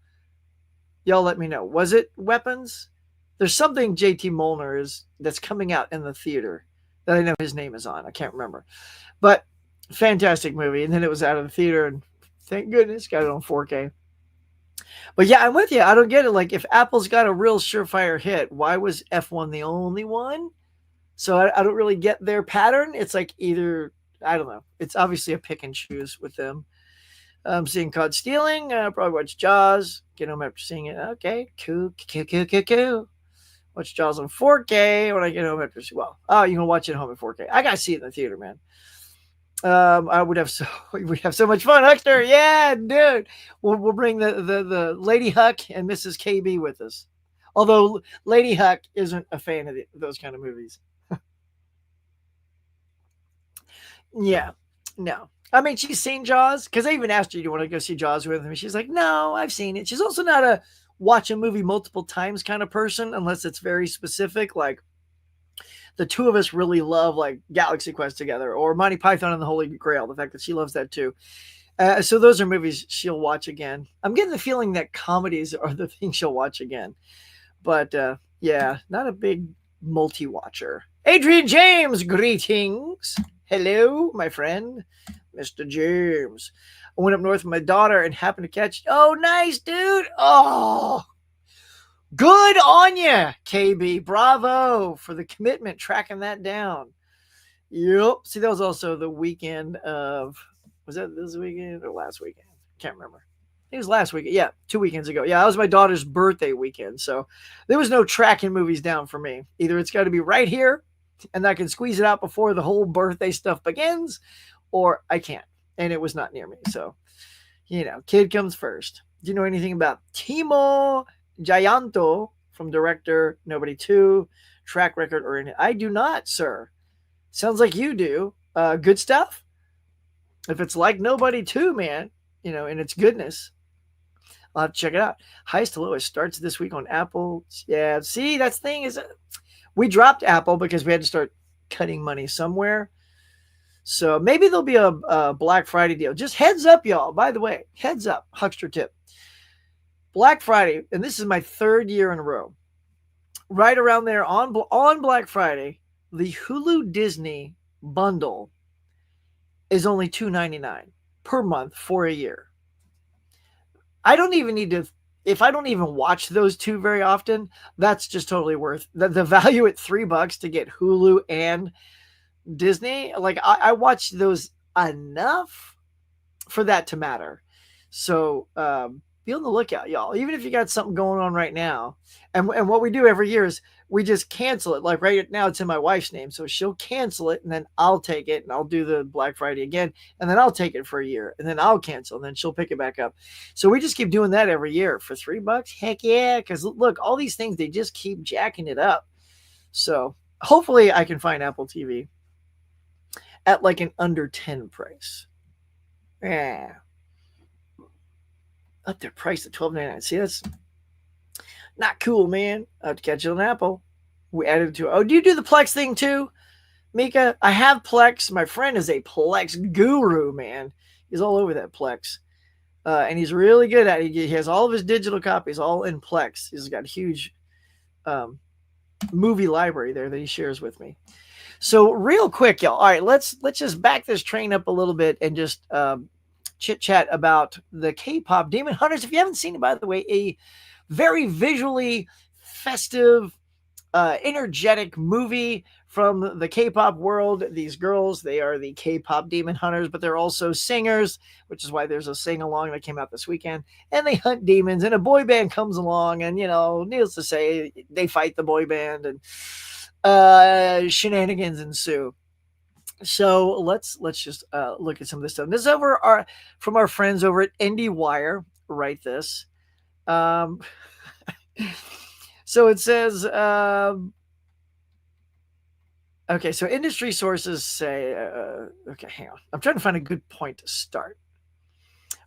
Y'all let me know. Was it Weapons? There's something J.T. Molnar is that's coming out in the theater that I know his name is on. I can't remember. But fantastic movie. And then it was out of the theater, and thank goodness got it on 4K. But yeah, I'm with you. I don't get it. Like, if Apple's got a real surefire hit, why was F1 the only one? So I don't really get their pattern. It's like either, I don't know. It's obviously a pick and choose with them. Seeing Caught Stealing, probably watch Jaws. Get home after seeing it. Okay, cool, cool, cool, cool, cool. Watch Jaws on 4K when I get home after. Well, oh, you can watch it at home in 4K. I gotta see it in the theater, man. I would have so we would have so much fun, Huckster. Yeah, dude. We'll bring the Lady Huck and Mrs. KB with us. Although Lady Huck isn't a fan of those kind of movies. Yeah, no. I mean, she's seen Jaws because I even asked her, "Do you want to go see Jaws with me?" She's like, "No, I've seen it." She's also not a watch a movie multiple times kind of person unless it's very specific. Like, the two of us really love like Galaxy Quest together or Monty Python and the Holy Grail. The fact that she loves that too. So those are movies she'll watch again. I'm getting the feeling that comedies are the thing she'll watch again. But yeah, not a big multi-watcher. Adrian James, greetings. Hello, my friend, Mr. James. I went up north with my daughter and happened to catch. Oh, nice, dude. Oh, good on you, KB. Bravo for the commitment, tracking that down. Yep. See, that was also the weekend of, was that this weekend or last weekend? Can't remember. It was last weekend. Yeah, 2 weekends ago. Yeah, that was my daughter's birthday weekend. So there was no tracking movies down for me. Either it's got to be right here and I can squeeze it out before the whole birthday stuff begins, or I can't. And it was not near me. So, kid comes first. Do you know anything about Timo Gianto from director Nobody 2, track record, or anything? I do not, sir. Sounds like you do. Good stuff. If it's like Nobody 2, man, in its goodness, I'll have to check it out. Highest to lowest starts this week on Apple. Yeah, see, that's the thing is we dropped Apple because we had to start cutting money somewhere. So maybe there'll be a Black Friday deal. Just heads up, y'all. By the way, heads up, Huckster tip. Black Friday, and this is my third year in a row. Right around there on Black Friday, the Hulu Disney bundle is only $2.99 per month for a year. I don't even need to, if I don't even watch those two very often, that's just totally worth the value at $3 to get Hulu and Disney. Like, I watch those enough for that to matter. So be on the lookout, y'all. Even if you got something going on right now, and what we do every year is we just cancel it. Like right now, it's in my wife's name, so she'll cancel it, and then I'll take it, and I'll do the Black Friday again, and then I'll take it for a year, and then I'll cancel, and then she'll pick it back up. So we just keep doing that every year for $3. Heck yeah! Because look, all these things, they just keep jacking it up. So hopefully, I can find Apple TV at like an under 10 price. Yeah. Up their price at $12.99. See, that's not cool, man. I have to catch it on Apple. We added it to. Oh, do you do the Plex thing too, Mika? I have Plex. My friend is a Plex guru, man. He's all over that Plex, and he's really good at it. He has all of his digital copies all in Plex. He's got a huge movie library there that he shares with me. So real quick, y'all. All right, let's just back this train up a little bit and just chit chat about the K-pop Demon Hunters. If you haven't seen it, by the way, a very visually festive, energetic movie from the K-pop world. These girls, they are the K-pop Demon Hunters, but they're also singers, which is why there's a sing-along that came out this weekend. And they hunt demons, and a boy band comes along, and, needless to say, they fight the boy band, and shenanigans ensue. So let's just look at some of this stuff. This is from our friends over at IndieWire. Write this. So it says, okay, so industry sources say, okay, hang on. I'm trying to find a good point to start.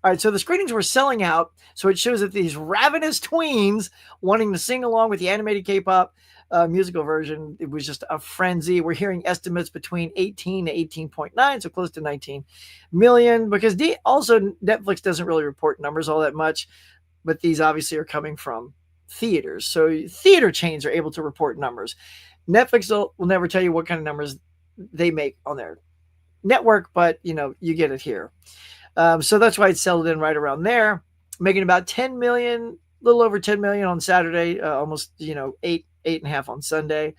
All right, so the screenings were selling out. So it shows that these ravenous tweens wanting to sing along with the animated K-pop musical version, it was just a frenzy. We're hearing estimates between 18 to 18.9, so close to 19 million, because also Netflix doesn't really report numbers all that much, but these obviously are coming from theaters. So theater chains are able to report numbers. Netflix will never tell you what kind of numbers they make on their network, but you get it here. So that's why it's settled in right around there. making about 10 million, a little over 10 million on Saturday, almost, eight and a half on Sunday.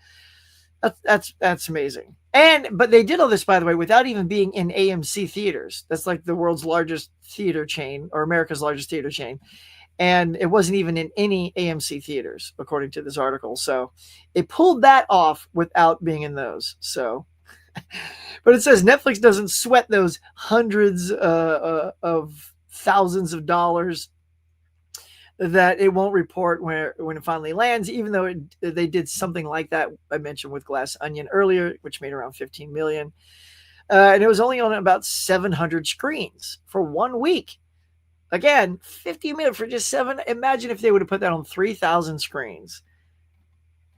That's amazing. But they did all this, by the way, without even being in AMC theaters. That's like the world's largest theater chain, or America's largest theater chain. And it wasn't even in any AMC theaters, according to this article. So it pulled that off without being in those. So, but it says Netflix doesn't sweat those hundreds of thousands of dollars that it won't report when it finally lands, even though they did something like that I mentioned with Glass Onion earlier, which made around 15 million. And it was only on about 700 screens for 1 week. Again, 50 minutes for just 7. Imagine if they would have put that on 3,000 screens.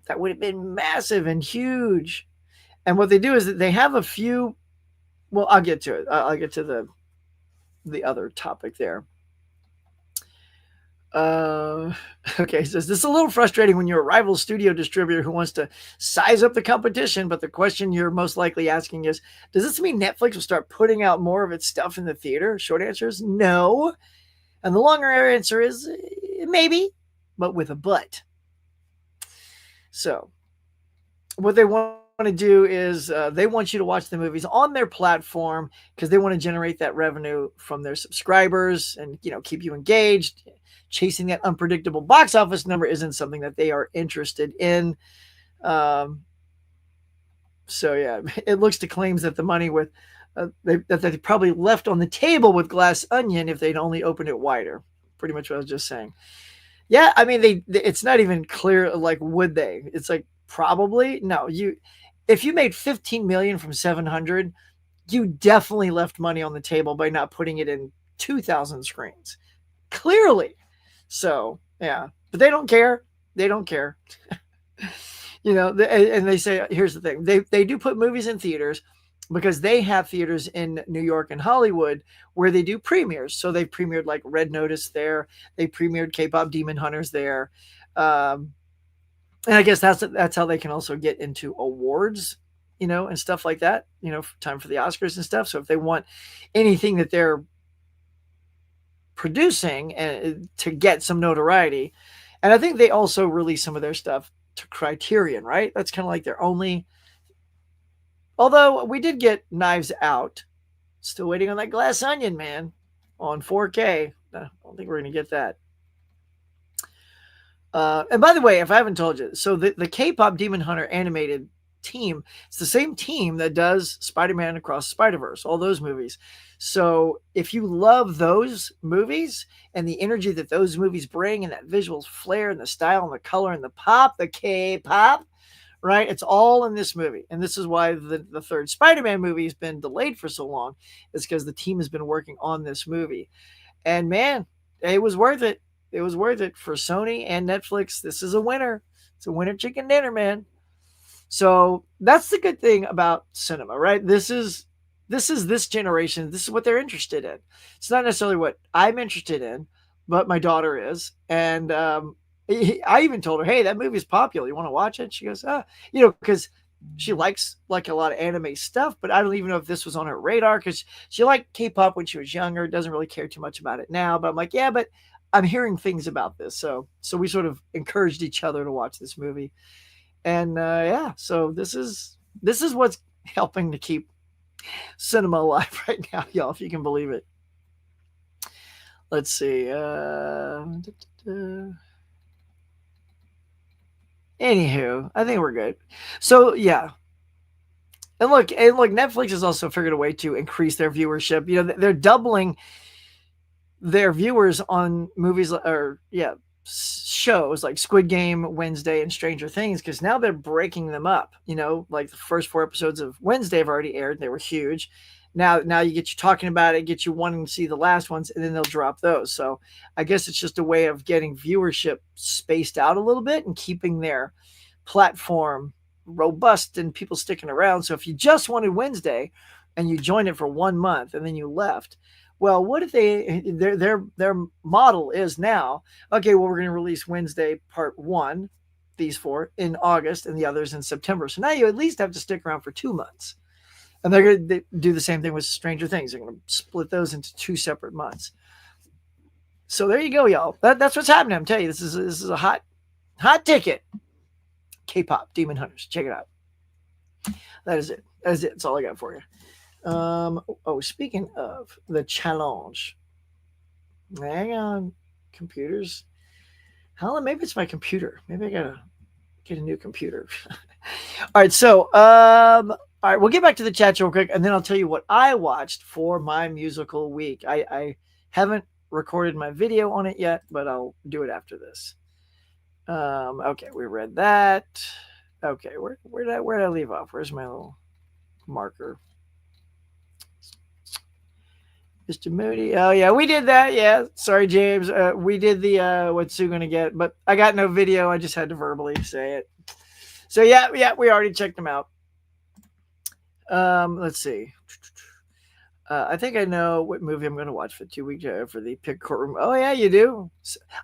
That would have been massive and huge. And what they do is that they have a few. Well, I'll get to it. I'll get to the other topic there. Okay, says this is a little frustrating when you're a rival studio distributor who wants to size up the competition, but the question you're most likely asking is, does this mean Netflix will start putting out more of its stuff in the theater? Short answer is no. And the longer answer is maybe, but with a but. So, what they want to do is they want you to watch the movies on their platform because they want to generate that revenue from their subscribers and keep you engaged. Chasing that unpredictable box office number isn't something that they are interested in. So yeah, it looks to claims that the money with that they probably left on the table with Glass Onion if they'd only opened it wider. Pretty much what I was just saying. Yeah, I mean it's not even clear. Like, would they? It's like probably no. If you made 15 million from 700, you definitely left money on the table by not putting it in 2,000 screens. Clearly. So yeah, but they don't care. They don't care. And they say, here's the thing. They do put movies in theaters because they have theaters in New York and Hollywood where they do premieres. So they premiered like Red Notice there. They premiered K-pop Demon Hunters there. And I guess that's how they can also get into awards, and stuff like that, time for the Oscars and stuff. So if they want anything that they're producing and to get some notoriety, and I think they also release some of their stuff to Criterion, right? That's kind of like their only. Although we did get Knives Out, still waiting on that Glass Onion, man, on 4K. I don't think we're gonna get that. And by the way, if I haven't told you, so the K-pop Demon Hunter animated team, it's the same team that does Spider-Man Across the Spider-Verse, all those movies. So if you love those movies and the energy that those movies bring and that visual flair and the style and the color and the pop, the K-pop, right? It's all in this movie. And this is why the third Spider-Man movie has been delayed for so long. It's because the team has been working on this movie. And man, it was worth it. It was worth it for Sony and Netflix. This is a winner. It's a winner chicken dinner, man. So that's the good thing about cinema, right? This is this generation. This is what they're interested in. It's not necessarily what I'm interested in, but my daughter is. And I even told her, hey, that movie's popular. You want to watch it? She goes, because she likes like a lot of anime stuff, but I don't even know if this was on her radar because she liked K-pop when she was younger. Doesn't really care too much about it now. But I'm like, yeah, but I'm hearing things about this. So we sort of encouraged each other to watch this movie. And yeah, so this is what's helping to keep cinema alive right now, y'all, if you can believe it. Let's see. Anywho, I think we're good. So yeah. And look, Netflix has also figured a way to increase their viewership. They're doubling their viewers on movies shows like Squid Game, Wednesday, and Stranger Things, because now they're breaking them up. Like the first 4 episodes of Wednesday have already aired. They were huge. Now you get you talking about it, get you wanting to see the last ones, and then they'll drop those. So I guess it's just a way of getting viewership spaced out a little bit and keeping their platform robust and people sticking around. So if you just wanted Wednesday and you joined it for 1 month and then you left, well, what if their model is now, okay, well, we're going to release Wednesday part 1, these 4 in August and the others in September. So now you at least have to stick around for 2 months. And they're going to do the same thing with Stranger Things. They're going to split those into 2 separate months. So there you go, y'all. That's what's happening. I'm telling you, this is a hot ticket. K-pop Demon Hunters. Check it out. That is it. That is it. That's all I got for you. Speaking of the challenge, hang on, computers. Hell, maybe it's my computer. Maybe I gotta get a new computer. All right, so all right, we'll get back to the chat real quick, and then I'll tell you what I watched for my musical week. I haven't recorded my video on it yet, but I'll do it after this. Okay, we read that. Okay, where did I leave off? Where's my little marker? Mr. Moody. Oh yeah, we did that. Yeah, sorry, James. We did the what's Sue gonna get, but I got no video. I just had to verbally say it. So yeah, we already checked them out. Let's see. I think I know what movie I'm going to watch for 2 weeks for the pick courtroom. Oh yeah, you do.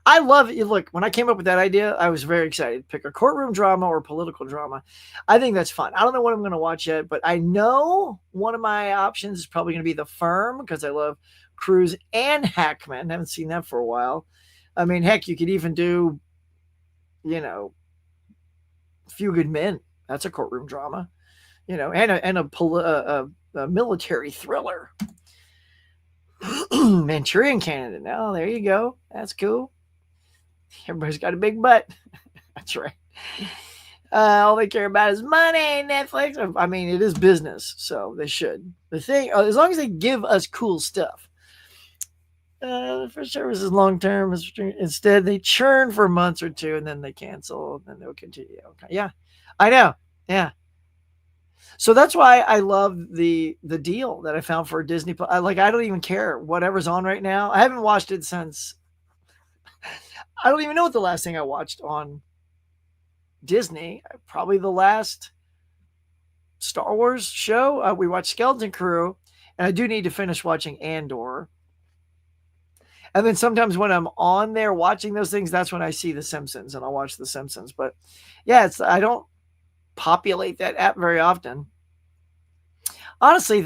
I love it. Look, when I came up with that idea, I was very excited. Pick a courtroom drama or political drama. I think that's fun. I don't know what I'm going to watch yet, but I know one of my options is probably going to be The Firm because I love Cruise and Hackman. I haven't seen that for a while. I mean, heck, you could even do, Few Good Men. That's a courtroom drama, and a military thriller. Manchurian Candidate. Now, there you go. That's cool. Everybody's got a big butt. That's right. All they care about is money. Netflix. I mean, it is business, so they should. The thing, as long as they give us cool stuff. For services long term. Instead, they churn for months or two, and then they cancel, and then they'll continue. Okay. Yeah, I know. Yeah. So that's why I love the deal that I found for Disney. I don't even care whatever's on right now. I haven't watched it since. I don't even know what the last thing I watched on Disney. Probably the last Star Wars show. We watched Skeleton Crew, and I do need to finish watching Andor. And then sometimes when I'm on there watching those things, that's when I see The Simpsons, and I'll watch The Simpsons. But yeah, I don't populate that app very often. Honestly,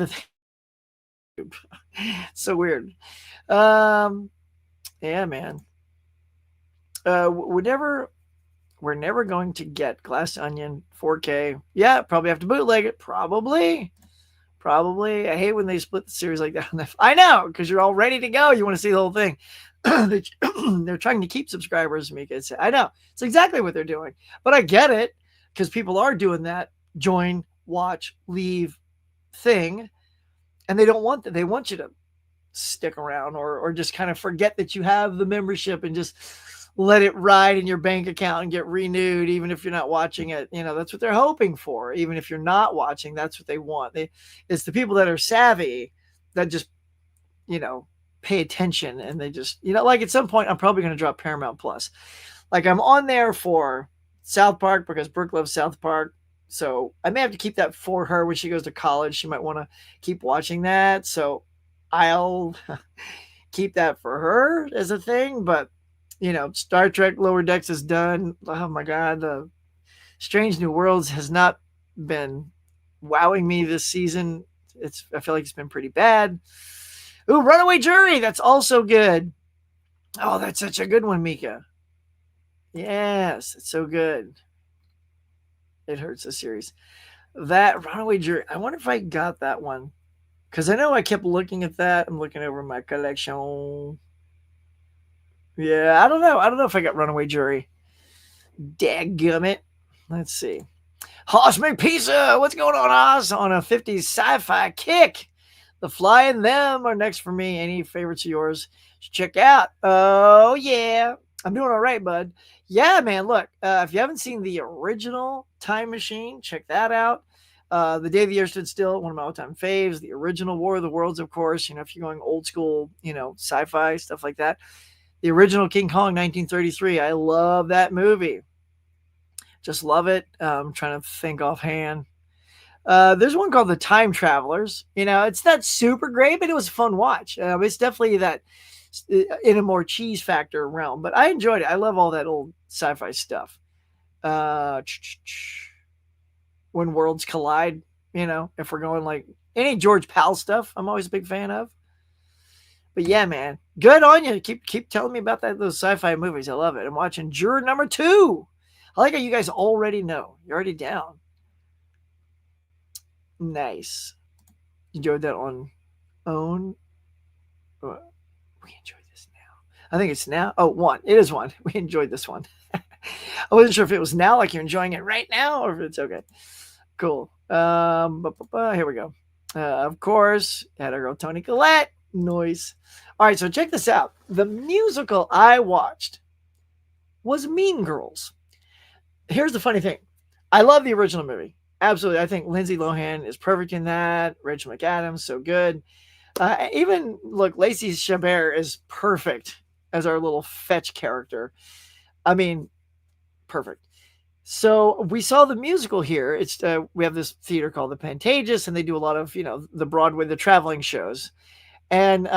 so weird. Yeah, man. We're never going to get Glass Onion 4K. Yeah, probably have to bootleg it. Probably. I hate when they split the series like that. I know, because you're all ready to go. You want to see the whole thing. They're trying to keep subscribers, Mika. I know. It's exactly what they're doing. But I get it, because people are doing that join, watch, leave thing. And they don't want that. They want you to stick around or just kind of forget that you have the membership and just let it ride in your bank account and get renewed, even if you're not watching it. That's what they're hoping for. Even if you're not watching, that's what they want. It's the people that are savvy that just, pay attention, and they just, like at some point, I'm probably going to drop Paramount Plus. Like I'm on there for South Park because Brooke loves South Park. So I may have to keep that for her when she goes to college. She might want to keep watching that. So I'll keep that for her as a thing. But, Star Trek Lower Decks is done. Oh my God. The Strange New Worlds has not been wowing me this season. I feel like it's been pretty bad. Ooh, Runaway Jury. That's also good. Oh, that's such a good one, Mika. Yes, it's so good. It hurts the series. That Runaway Jury. I wonder if I got that one. Because I know I kept looking at that. I'm looking over my collection. Yeah, I don't know. I don't know if I got Runaway Jury. Dadgummit. Let's see. Hoss McPizza. What's going on, Hoss? On a 50s sci-fi kick. The Fly and Them are next for me. Any favorites of yours? Check out. Oh, yeah. I'm doing all right, bud. Yeah, man. Look, if you haven't seen the original Time Machine, check that out. The Day the Earth Stood Still, one of my all-time faves. The original War of the Worlds, of course. If you're going old school, sci-fi, stuff like that. The original King Kong, 1933. I love that movie. Just love it. I'm trying to think offhand. There's one called The Time Travelers. It's not super great, but it was a fun watch. It's definitely that in a more cheese factor realm, but I enjoyed it. I love all that old sci-fi stuff. When Worlds Collide, if we're going like any George Powell stuff, I'm always a big fan of. But yeah, man, good on you. Keep telling me about those sci-fi movies. I love it. I'm watching Juror number 2. I like how you guys already know. You're already down. Nice. Enjoyed that on Own. We enjoyed this now. I think it's now. Oh, 1. It is 1. We enjoyed this one. I wasn't sure if it was now, like you're enjoying it right now, or if it's okay. Cool. Here we go. Of course, had our girl Toni Collette. Noise. All right, so check this out. The musical I watched was Mean Girls. Here's the funny thing. I love the original movie. Absolutely. I think Lindsay Lohan is perfect in that. Rachel McAdams, so good. Even, look, Lacey Chabert is perfect as our little fetch character. I mean, perfect. So we saw the musical here. It's we have this theater called the Pantages, and they do a lot of, the Broadway, the traveling shows. And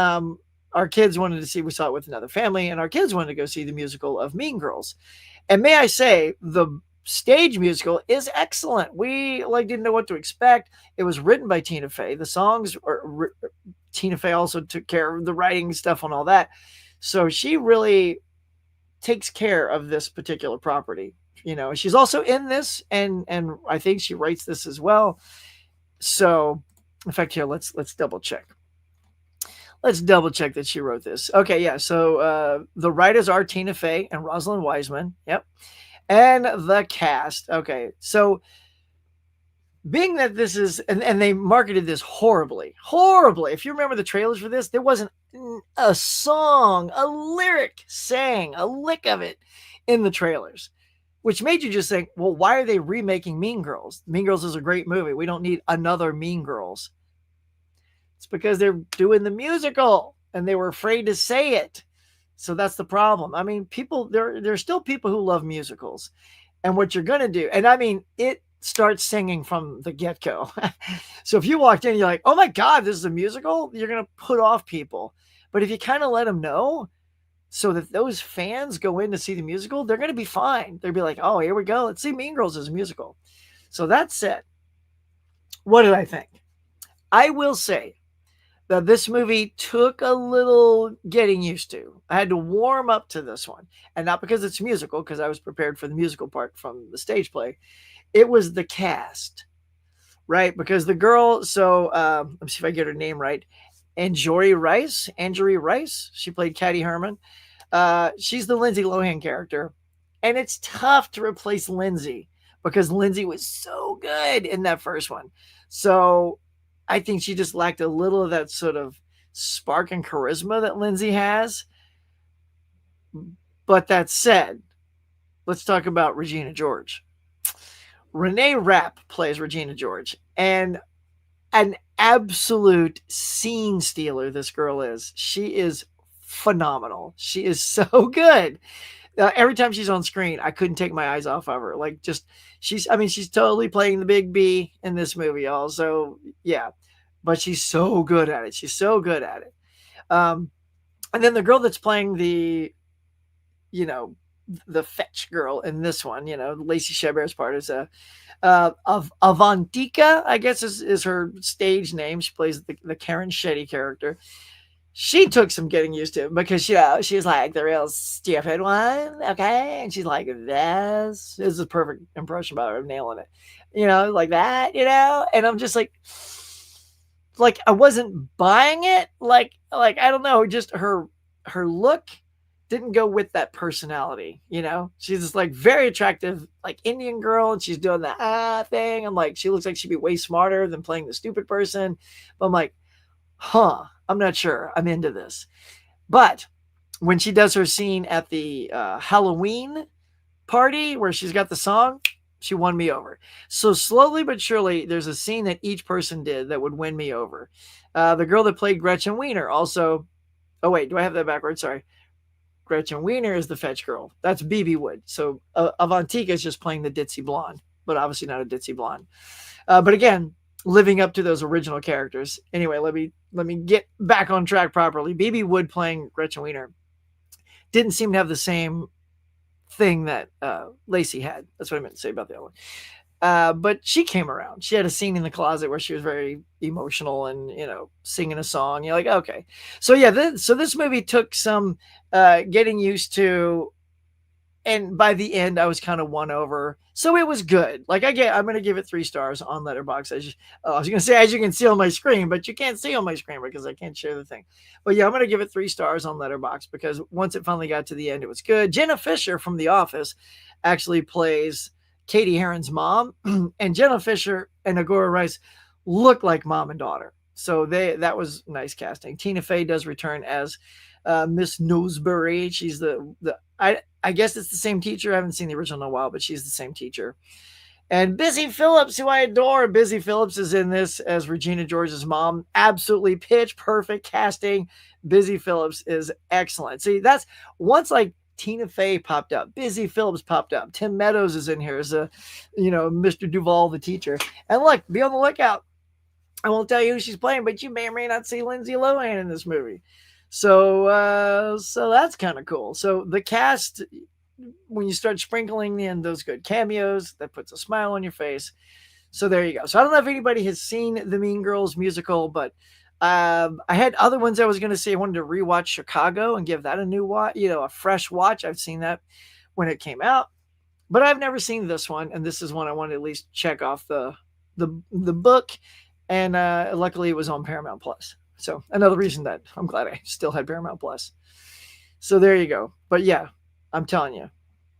our kids wanted to see, we saw it with another family, and our kids wanted to go see the musical of Mean Girls. And may I say, the stage musical is excellent. We didn't know what to expect. It was written by Tina Fey. The songs are Tina Fey also took care of the writing stuff and all that. So she really takes care of this particular property. She's also in this, and I think she writes this as well. So, in fact, here, let's double check. Let's double check that she wrote this. Okay, yeah. So the writers are Tina Fey and Rosalind Wiseman. Yep. And the cast. Okay, so being that this is, and they marketed this horribly. If you remember the trailers for this, there wasn't a song, a lyric sang, a lick of it in the trailers, which made you just think, well, why are they remaking Mean Girls? Mean Girls is a great movie. We don't need another Mean Girls. It's because they're doing the musical and they were afraid to say it. So that's the problem. I mean, there's still people who love musicals. And what you're going to do, and I mean, it starts singing from the get-go. So if you walked in, you're like, oh my God, this is a musical? You're going to put off people. But if you kind of let them know, so that those fans go in to see the musical, they're going to be fine. They'll be like, oh, here we go. Let's see Mean Girls as a musical. So that said, what did I think? I will say that this movie took a little getting used to. I had to warm up to this one. And not because it's musical, because I was prepared for the musical part from the stage play. It was the cast, right? Because the girl, so let me see if I get her name right. Anjori Rice. She played Caddy Herman. She's the Lindsay Lohan character. And it's tough to replace Lindsay because Lindsay was so good in that first one. So I think she just lacked a little of that sort of spark and charisma that Lindsay has. But that said, let's talk about Regina George. Renee Rapp plays Regina George, and an absolute scene stealer this girl is. She is phenomenal. She is so good. Every time she's on screen, I couldn't take my eyes off of her. She's totally playing the big B in this movie also. Yeah, but she's so good at it. And then the girl that's playing the fetch girl in this one, Lacey Chabert's part is Avantika, I guess is her stage name. She plays the Karen Shetty character. She took some getting used to because she's like the real stupid one, okay? And she's like, this is a perfect impression by her. I'm nailing it. Like that, and I'm just like I wasn't buying it. Like I don't know, just her look didn't go with that personality. She's just like very attractive, like Indian girl, and she's doing the thing. I'm like, she looks like she'd be way smarter than playing the stupid person. But I'm like, I'm not sure I'm into this. But when she does her scene at the Halloween party where she's got the song, she won me over. So slowly but surely, there's a scene that each person did that would win me over. The girl that played Gretchen Wiener also. Oh wait, do I have that backwards? Sorry. Gretchen Wiener is the fetch girl. That's BB Wood. So Avantika is just playing the ditzy blonde, but obviously not a ditzy blonde. But again, living up to those original characters. Anyway, let me get back on track properly. BB Wood playing Gretchen Wiener didn't seem to have the same thing that Lacey had. That's what I meant to say about the other one. But she came around. She had a scene in the closet where she was very emotional and, singing a song. You're like, okay. So yeah, so this movie took some getting used to, and by the end I was kind of won over. So it was good. Like I'm going to give it 3 stars on Letterboxd. I was going to say, as you can see on my screen, but you can't see on my screen because I can't share the thing. But yeah, I'm going to give it 3 stars on Letterboxd because once it finally got to the end, it was good. Jenna Fisher from The Office actually plays Katie Heron's mom, and Jenna Fisher and Agora Rice look like mom and daughter. So that was nice casting. Tina Fey does return as Miss Nosbury. She's I guess it's the same teacher. I haven't seen the original in a while, but she's the same teacher. And Busy Phillips, who I adore, Busy Phillips is in this as Regina George's mom. Absolutely pitch perfect casting. Busy Phillips is excellent. See, that's once like Tina Fey popped up, Busy Phillips popped up, Tim Meadows is in here as Mr. Duvall, the teacher. And look, be on the lookout. I won't tell you who she's playing, but you may or may not see Lindsay Lohan in this movie. So that's kind of cool. So the cast, when you start sprinkling in those good cameos, that puts a smile on your face. So there you go. So I don't know if anybody has seen the Mean Girls musical, but I had other ones I was going to say. I wanted to rewatch Chicago and give that a new watch, a fresh watch. I've seen that when it came out, but I've never seen this one. And this is one I wanted to at least check off the book. And luckily it was on Paramount Plus. So another reason that I'm glad I still had Paramount Plus. So there you go. But yeah, I'm telling you,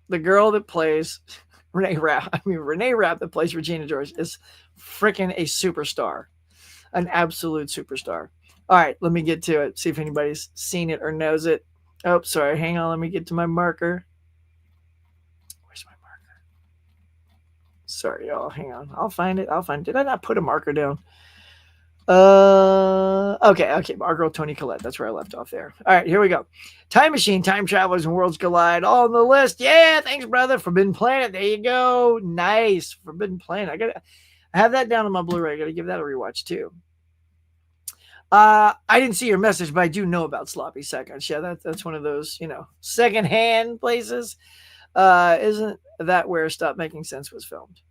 the girl that plays Renee Rapp that plays Regina George is freaking a superstar, an absolute superstar. All right, let me get to it. See if anybody's seen it or knows it. Oh, sorry. Hang on. Let me get to my marker. Where's my marker? Sorry, y'all. Hang on. I'll find it. Did I not put a marker down? Okay. Our girl Toni Collette. That's where I left off there. All right, here we go. Time Machine, Time Travelers, and Worlds Collide. All on the list. Yeah, thanks, brother. Forbidden Planet. There you go. Nice. Forbidden Planet. I have that down on my Blu-ray. I gotta give that a rewatch too. I didn't see your message, but I do know about Sloppy Seconds. Yeah, that's one of those, secondhand places. Isn't that where Stop Making Sense was filmed?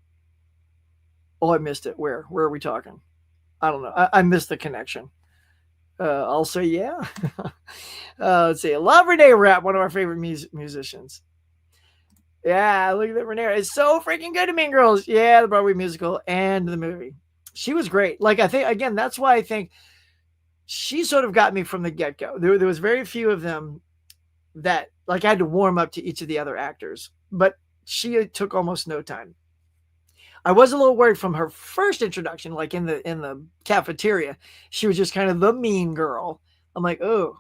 Oh, I missed it. Where are we talking? I don't know. I missed the connection. I'll say yeah. Let's see. I love Renee Rapp, one of our favorite musicians. Yeah, look at that. Renee. It's so freaking good to Mean Girls. Yeah, the Broadway musical and the movie. She was great. Like, I think, again, that's why I think she sort of got me from the get-go. There was very few of them that, like, I had to warm up to each of the other actors. But she took almost no time. I was a little worried from her first introduction, like in the cafeteria. She was just kind of the mean girl. I'm like, oh,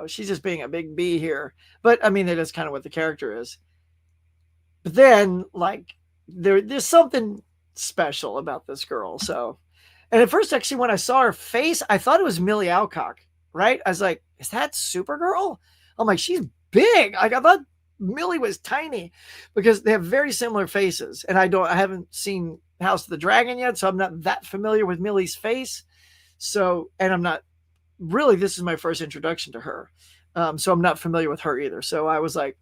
she's just being a big B here. But I mean, that is kind of what the character is. But then, like, there's something special about this girl. So, and at first, actually, when I saw her face, I thought it was Millie Alcock, right? I was like, is that Supergirl? I'm like, she's big. Like, I thought Millie was tiny because they have very similar faces. And I haven't seen House of the Dragon yet, so I'm not that familiar with Millie's face. So, and I'm not really, this is my first introduction to her. So I'm not familiar with her either. So I was like,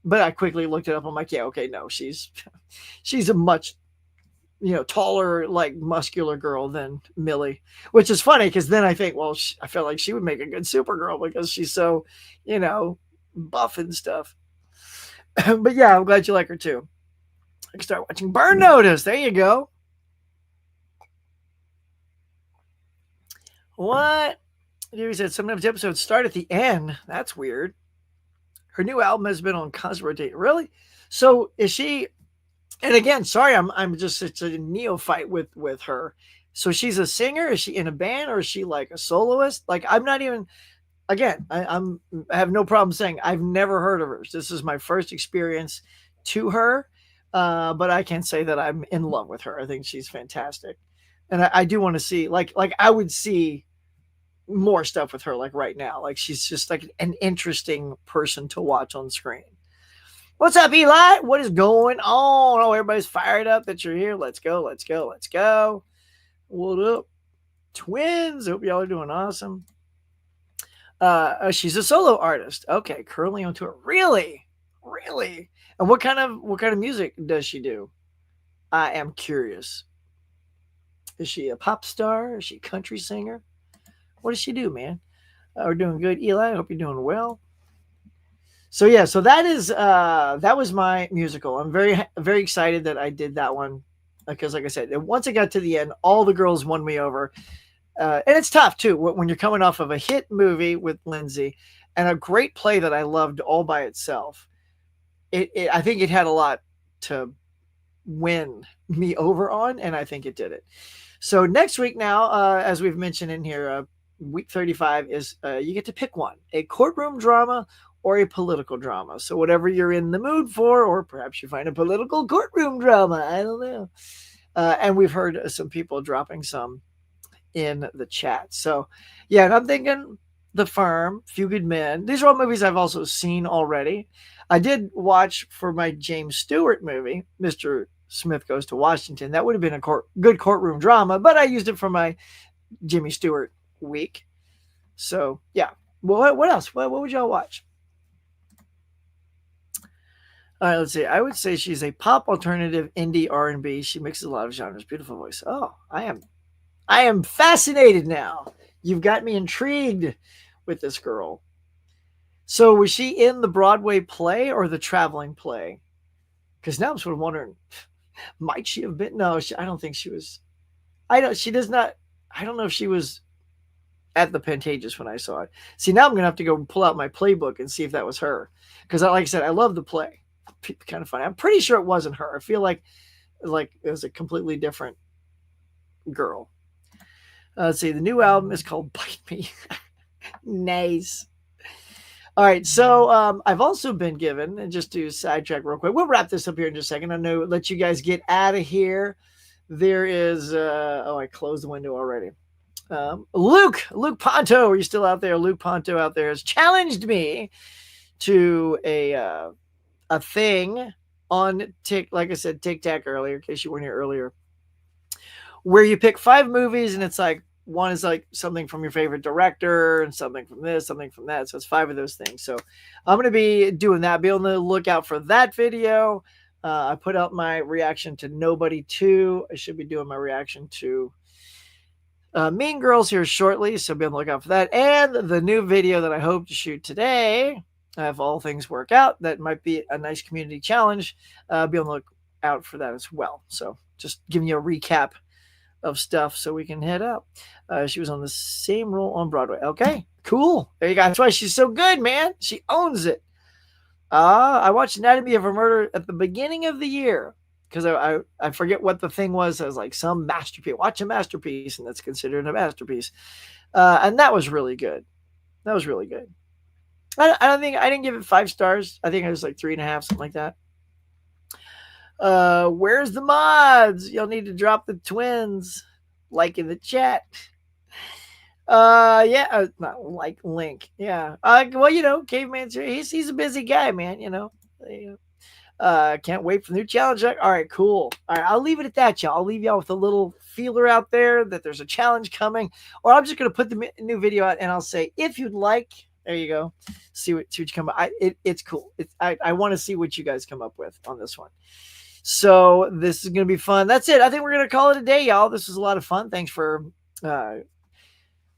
but I quickly looked it up. I'm like, yeah, okay, no, she's a much, taller, like muscular girl than Millie, which is funny because then I think, well, I felt like she would make a good Supergirl because she's so, buff and stuff. But yeah, I'm glad you like her too. I can start watching Burn Notice. There you go. What? You said sometimes the episodes start at the end. That's weird. Her new album has been on constant rotation. Really? So is she? And again, sorry, I'm just such a neophyte with her. So she's a singer? Is she in a band or is she like a soloist? Like, I'm not even. Again, I have no problem saying I've never heard of her. This is my first experience to her, but I can say that I'm in love with her. I think she's fantastic, and I do want to see like I would see more stuff with her like right now. Like she's just like an interesting person to watch on screen. What's up, Eli? What is going on? Oh, everybody's fired up that you're here. Let's go. What up, twins? Hope y'all are doing awesome. She's a solo artist. Okay, currently on tour. Really? And what kind of music does she do? I am curious. Is she a pop star? Is she a country singer? What does she do, man? We're doing good, Eli. I hope you're doing well. So yeah, so that was my musical. I'm very excited that I did that one because, like I said, once I got to the end, all the girls won me over. And it's tough too when you're coming off of a hit movie with Lindsay and a great play that I loved all by itself. I think it had a lot to win me over on, and I think it did it. So next week now, as we've mentioned in here, week 35 is you get to pick one: a courtroom drama or a political drama. So whatever you're in the mood for, or perhaps you find a political courtroom drama. I don't know. And we've heard some people dropping some in the chat. So yeah, and I'm thinking The Firm, Few Good Men. These are all movies I've also seen already. I did watch for my James Stewart movie, Mr. Smith Goes to Washington. That would have been a good courtroom drama, but I used it for my Jimmy Stewart week. So yeah. Well, what else? What would y'all watch? All right, let's see. I would say she's a pop alternative indie R&B. She mixes a lot of genres. Beautiful voice. Oh, I am fascinated now. You've got me intrigued with this girl. So was she in the Broadway play or the traveling play? Because now I'm sort of wondering, might she have been? No, I don't think she was. I don't. She does not. I don't know if she was at the Pantages when I saw it. See, now I'm gonna have to go pull out my playbook and see if that was her. Because, like I said, I love the play. Kind of funny. I'm pretty sure it wasn't her. I feel like it was a completely different girl. Let's see. The new album is called Bite Me. Nice. All right, so I've also been given, and just to sidetrack real quick, we'll wrap this up here in just a second. I know, let you guys get out of here. There is, I closed the window already. Luke Ponto, are you still out there? Luke Ponto out there has challenged me to a thing on like I said, Tic Tac earlier, in case you weren't here earlier, where you pick 5 movies and it's like, one is like something from your favorite director and something from this, something from that. So it's 5 of those things. So I'm going to be doing that. Be on the lookout for that video. I put out my reaction to Nobody 2. I should be doing my reaction to Mean Girls here shortly. So be on the lookout for that. And the new video that I hope to shoot today, if all things work out, that might be a nice community challenge. Be on the lookout for that as well. So just giving you a recap of stuff so we can head up. She was on the same role on Broadway. Okay, cool. There you go. That's why she's so good, man. She owns it. I watched Anatomy of a Murder at the beginning of the year because I forget what the thing was. I was like, some masterpiece. Watch a masterpiece, and that's considered a masterpiece. And that was really good. That was really good. I don't think I didn't give it 5 stars. I think I was like 3.5, something like that. Where's the mods? Y'all need to drop the twins like in the chat. Yeah, not like Link. Yeah. Well, Caveman, he's a busy guy, man. Can't wait for the new challenge. All right, cool. All right, I'll leave it at that, y'all. I'll leave y'all with a little feeler out there that there's a challenge coming, or I'm just gonna put the new video out and I'll say, if you'd like, there you go. See what you come up. It's cool. I want to see what you guys come up with on this one. So this is going to be fun. That's it. I think we're going to call it a day, y'all. This was a lot of fun. Thanks for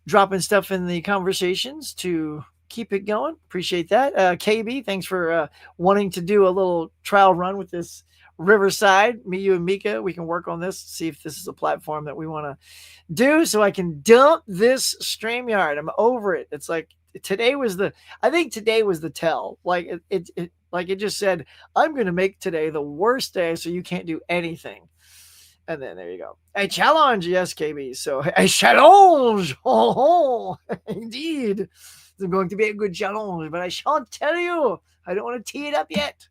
dropping stuff in the conversations to keep it going. Appreciate that. KB, thanks for wanting to do a little trial run with this Riverside. Me, you, and Mika, we can work on this, see if this is a platform that we want to do so I can dump this StreamYard. I'm over it. It's like today was the tell. Like it just said, I'm going to make today the worst day so you can't do anything. And then there you go. A challenge. Yes, KB. So a challenge. Oh, indeed. It's going to be a good challenge, but I shan't tell you. I don't want to tee it up yet.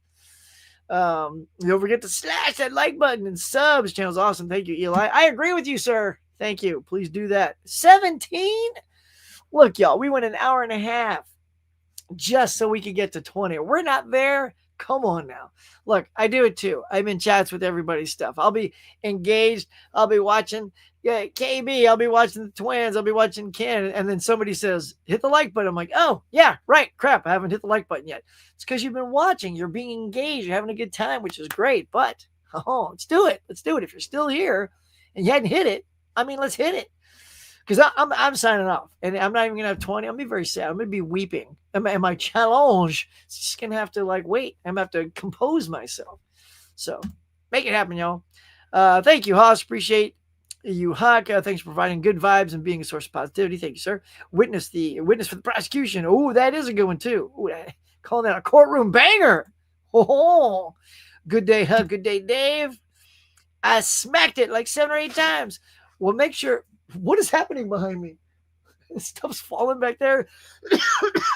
Don't forget to slash that like button and subs. Channel's awesome. Thank you, Eli. I agree with you, sir. Thank you. Please do that. 17? Look, y'all, we went an hour and a half just so we could get to 20. We're not there. Come on now. Look, I do it too. I'm in chats with everybody's stuff. I'll be engaged. I'll be watching KB. I'll be watching the twins. I'll be watching Ken. And then somebody says, hit the like button. I'm like, oh, yeah, right. Crap. I haven't hit the like button yet. It's because you've been watching. You're being engaged. You're having a good time, which is great. But Oh, let's do it. Let's do it. If you're still here and you hadn't hit it, I mean, let's hit it. Because I'm signing off, and I'm not even gonna have 20. I'm gonna be very sad. I'm gonna be weeping, and my challenge is just gonna have to like wait. I'm gonna have to compose myself. So make it happen, y'all. Thank you, Haas. Appreciate you, Huck. Thanks for providing good vibes and being a source of positivity. Thank you, sir. Witness for the prosecution. Oh, that is a good one too. Ooh, calling that a courtroom banger. Oh, good day, Huck. Good day, Dave. I smacked it like 7 or 8 times. Well, make sure. What is happening behind me? Stuff's falling back there.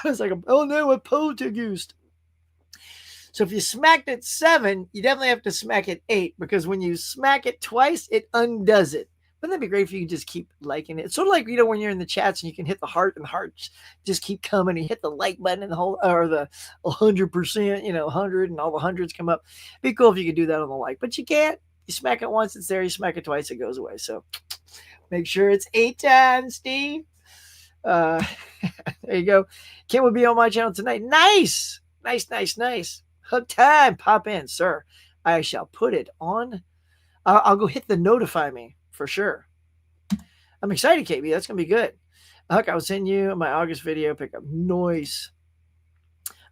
It's like, oh no, a poltergeist. So if you smacked it 7, you definitely have to smack it 8, because when you smack it twice, it undoes it. Wouldn't that be great if you could just keep liking it? It's sort of like, when you're in the chats and you can hit the heart, and the hearts just keep coming. You hit the like button and the whole, or the 100%, 100, and all the hundreds come up. It'd be cool if you could do that on the like, but you can't. You smack it once, it's there. You smack it twice, it goes away. So make sure it's 8 times, Steve. There you go. Kim will be on my channel tonight. Nice. Hook time. Pop in, sir. I shall put it on. I'll go hit the notify me for sure. I'm excited, KB. That's going to be good. Huck, I will send you my August video pickup. Noise.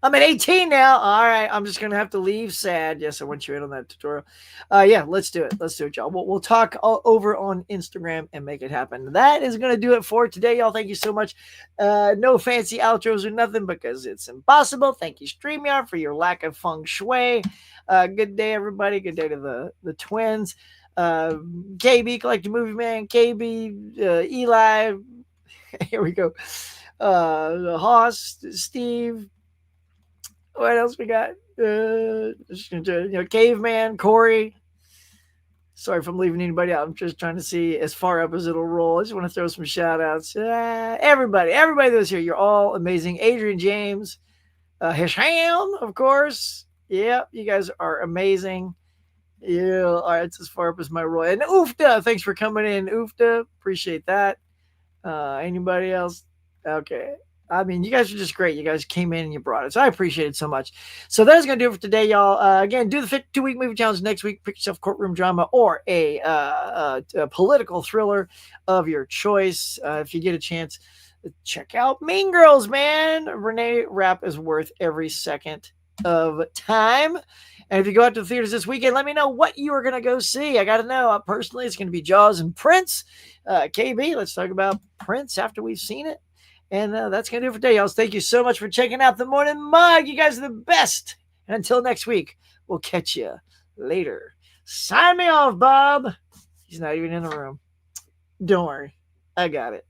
I'm at 18 now. All right. I'm just going to have to leave sad. Yes, I want you in on that tutorial. Yeah, let's do it. Let's do it, y'all. We'll talk all over on Instagram and make it happen. That is going to do it for today, y'all. Thank you so much. No fancy outros or nothing, because it's impossible. Thank you, StreamYard, for your lack of feng shui. Good day, everybody. Good day to the twins. KB, Collective Movie Man. KB, Eli. Here we go. Hoss, Steve. What else we got? Caveman, Corey. Sorry if I'm leaving anybody out. I'm just trying to see as far up as it'll roll. I just want to throw some shout outs. Everybody that was here, you're all amazing. Adrian James, Hisham, of course. Yeah, you guys are amazing. Yeah, all right, it's as far up as my roll. And Oofda, thanks for coming in, Oofda. Appreciate that. Anybody else? Okay. I mean, you guys are just great. You guys came in and you brought it. So I appreciate it so much. So that's going to do it for today, y'all. Again, do the 52-week movie challenge next week. Pick yourself a courtroom drama or a political thriller of your choice. If you get a chance, check out Mean Girls, man. Renee Rapp is worth every second of time. And if you go out to the theaters this weekend, let me know what you are going to go see. I got to know. Personally, it's going to be Jaws and Prince. KB, let's talk about Prince after we've seen it. And that's going to do it for today, y'all. Thank you so much for checking out the Morning Mug. You guys are the best. And until next week, we'll catch you later. Sign me off, Bob. He's not even in the room. Don't worry. I got it.